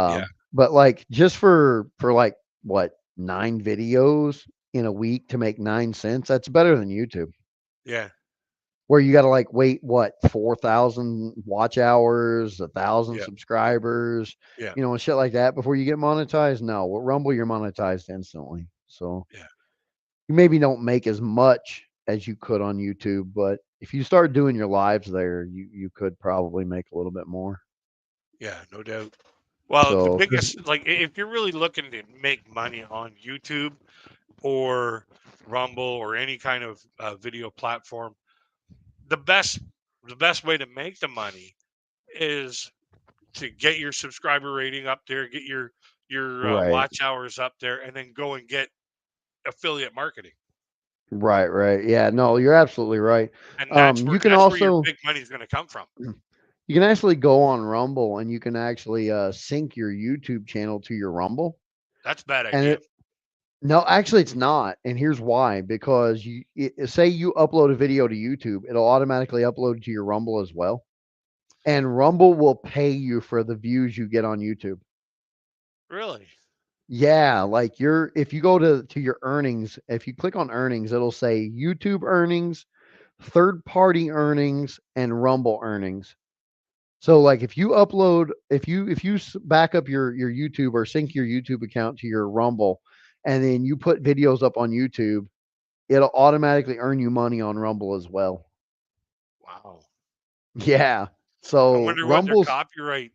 yeah, But like just for like what 9 videos in a week to make 9 cents, that's better than YouTube. yeah, Where you gotta like wait what 4,000 watch hours, 1,000 yeah, subscribers, yeah, and shit like that before you get monetized. No, with Rumble you're monetized instantly. So yeah, you maybe don't make as much as you could on YouTube, but if you start doing your lives there, you could probably make a little bit more. yeah. No doubt. Well, the So 'cause biggest, like, if you're really looking to make money on YouTube or Rumble or any kind of video platform, the best the best way to make the money is to get your subscriber rating up there, get your right, watch hours up there, and then go and get affiliate marketing. right. Yeah, no, you're absolutely right. And that's where You can that's where your also big money is going to come from. you can actually go on Rumble and you can actually sync your YouTube channel to your Rumble. That's a bad And idea. it no, actually it's not. And here's why. Because say you upload a video to YouTube, it'll automatically upload to your Rumble as well. And Rumble will pay you for the views you get on YouTube. Really? Yeah, like if you go to your earnings, if you click on earnings, it'll say YouTube earnings, third party earnings, and Rumble earnings. So like if you back up your YouTube or sync your YouTube account to your Rumble and then you put videos up on YouTube, it'll automatically earn you money on Rumble as well. Wow. Yeah. I So wonder what their Rumble's copyright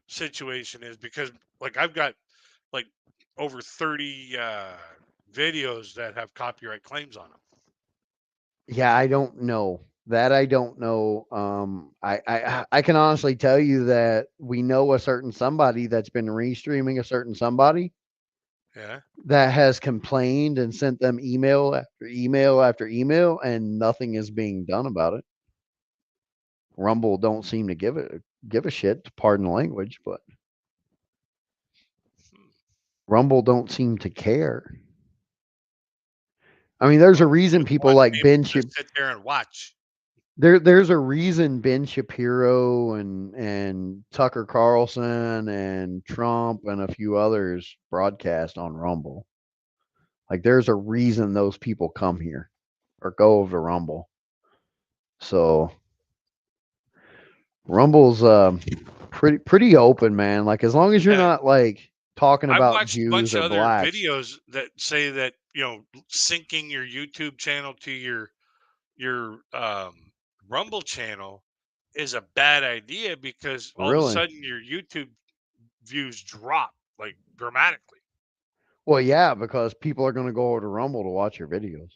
situation is, because like I've got like over 30 videos that have copyright claims on them. yeah, I don't know. That I don't know. I can honestly tell you that we know a certain somebody that's been restreaming a certain somebody, Yeah. that has complained and sent them email after email after email, and nothing is being done about it. Rumble don't seem to give a shit, to pardon the language, but Hmm. Rumble don't seem to care. I mean, there's a Rumble reason just people wants like people Ben to sit there and watch. there's a reason Ben Shapiro and Tucker Carlson and Trump and a few others broadcast on Rumble. Like there's a reason those people come here or go over to Rumble. So Rumble's pretty open, man. Like as long as you're Yeah. not like talking I've about watched a Jews bunch or of other blacks. videos that say that, syncing your YouTube channel to your Rumble channel is a bad idea because all of a Really? sudden your YouTube views drop like dramatically. Well, yeah, because people are going to go over to Rumble to watch your videos.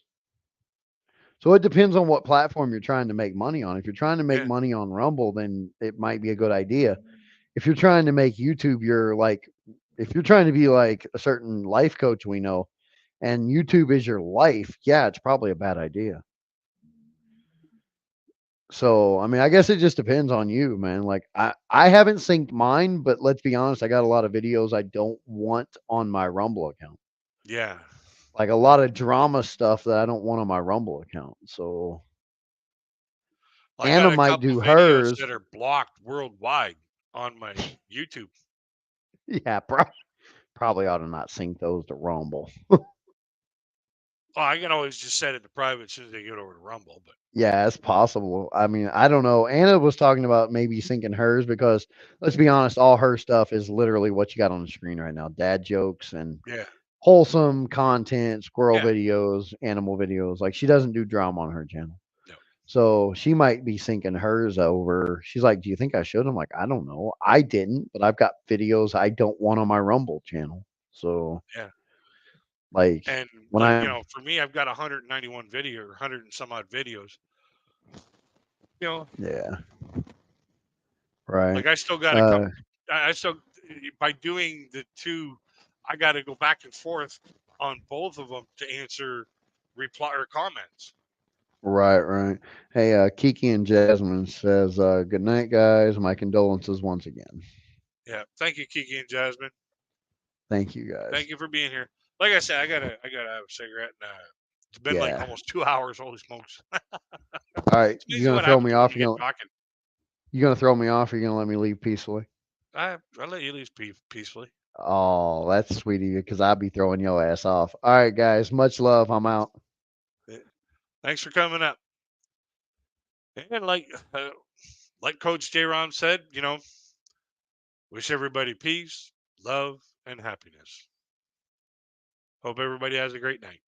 So it depends on what platform you're trying to make money on. If you're trying to make Yeah. money on Rumble, then it might be a good idea. If you're trying to make YouTube your like if you're trying to be like a certain life coach we know and YouTube is your life, yeah, it's probably a bad idea. So, I mean, I guess it just depends on you, man. Like I haven't synced mine, but let's be honest, I got a lot of videos I don't want on my Rumble account. Yeah. Like a lot of drama stuff that I don't want on my Rumble account. So, I got Anna a might couple do videos hers. that are blocked worldwide on my YouTube. Yeah, probably ought to not sync those to Rumble. Oh, I can always just set it to private as soon as they get over to Rumble, but Yeah, it's possible. I mean, I don't know. Anna was talking about maybe syncing hers because let's be honest, all her stuff is literally what you got on the screen right now. Dad jokes and yeah. wholesome content, squirrel Yeah. videos, animal videos. Like she doesn't do drama on her channel. No. So she might be syncing hers over. She's like, "Do you think I should?" I'm like, "I don't know. I didn't, but I've got videos I don't want on my Rumble channel." So Yeah. like And when like, I for me, I've got 191 video or 100 and some odd videos. You know, yeah, right. like I still got a Uh couple. I still, by doing the two, I got to go back and forth on both of them to answer reply or comments. Right, right. Hey, Kiki and Jasmine says, "Good night, guys. My condolences once again. Yeah. Thank you, Kiki and Jasmine. Thank you, guys." Thank you for being here. Like I said, I gotta have a cigarette. And, it's been like Yeah. almost 2 hours. Holy smokes! All right, It's you amazing gonna what throw me happens when off? you get talking. You gonna throw me off? Or you gonna let me leave peacefully? I let you leave peacefully. Oh, that's sweet of you, because I'd be throwing your ass off. All right, guys. Much love. I'm out. Yeah. Thanks for coming up. And like Coach J. Ron said, wish everybody peace, love, and happiness. Hope everybody has a great night.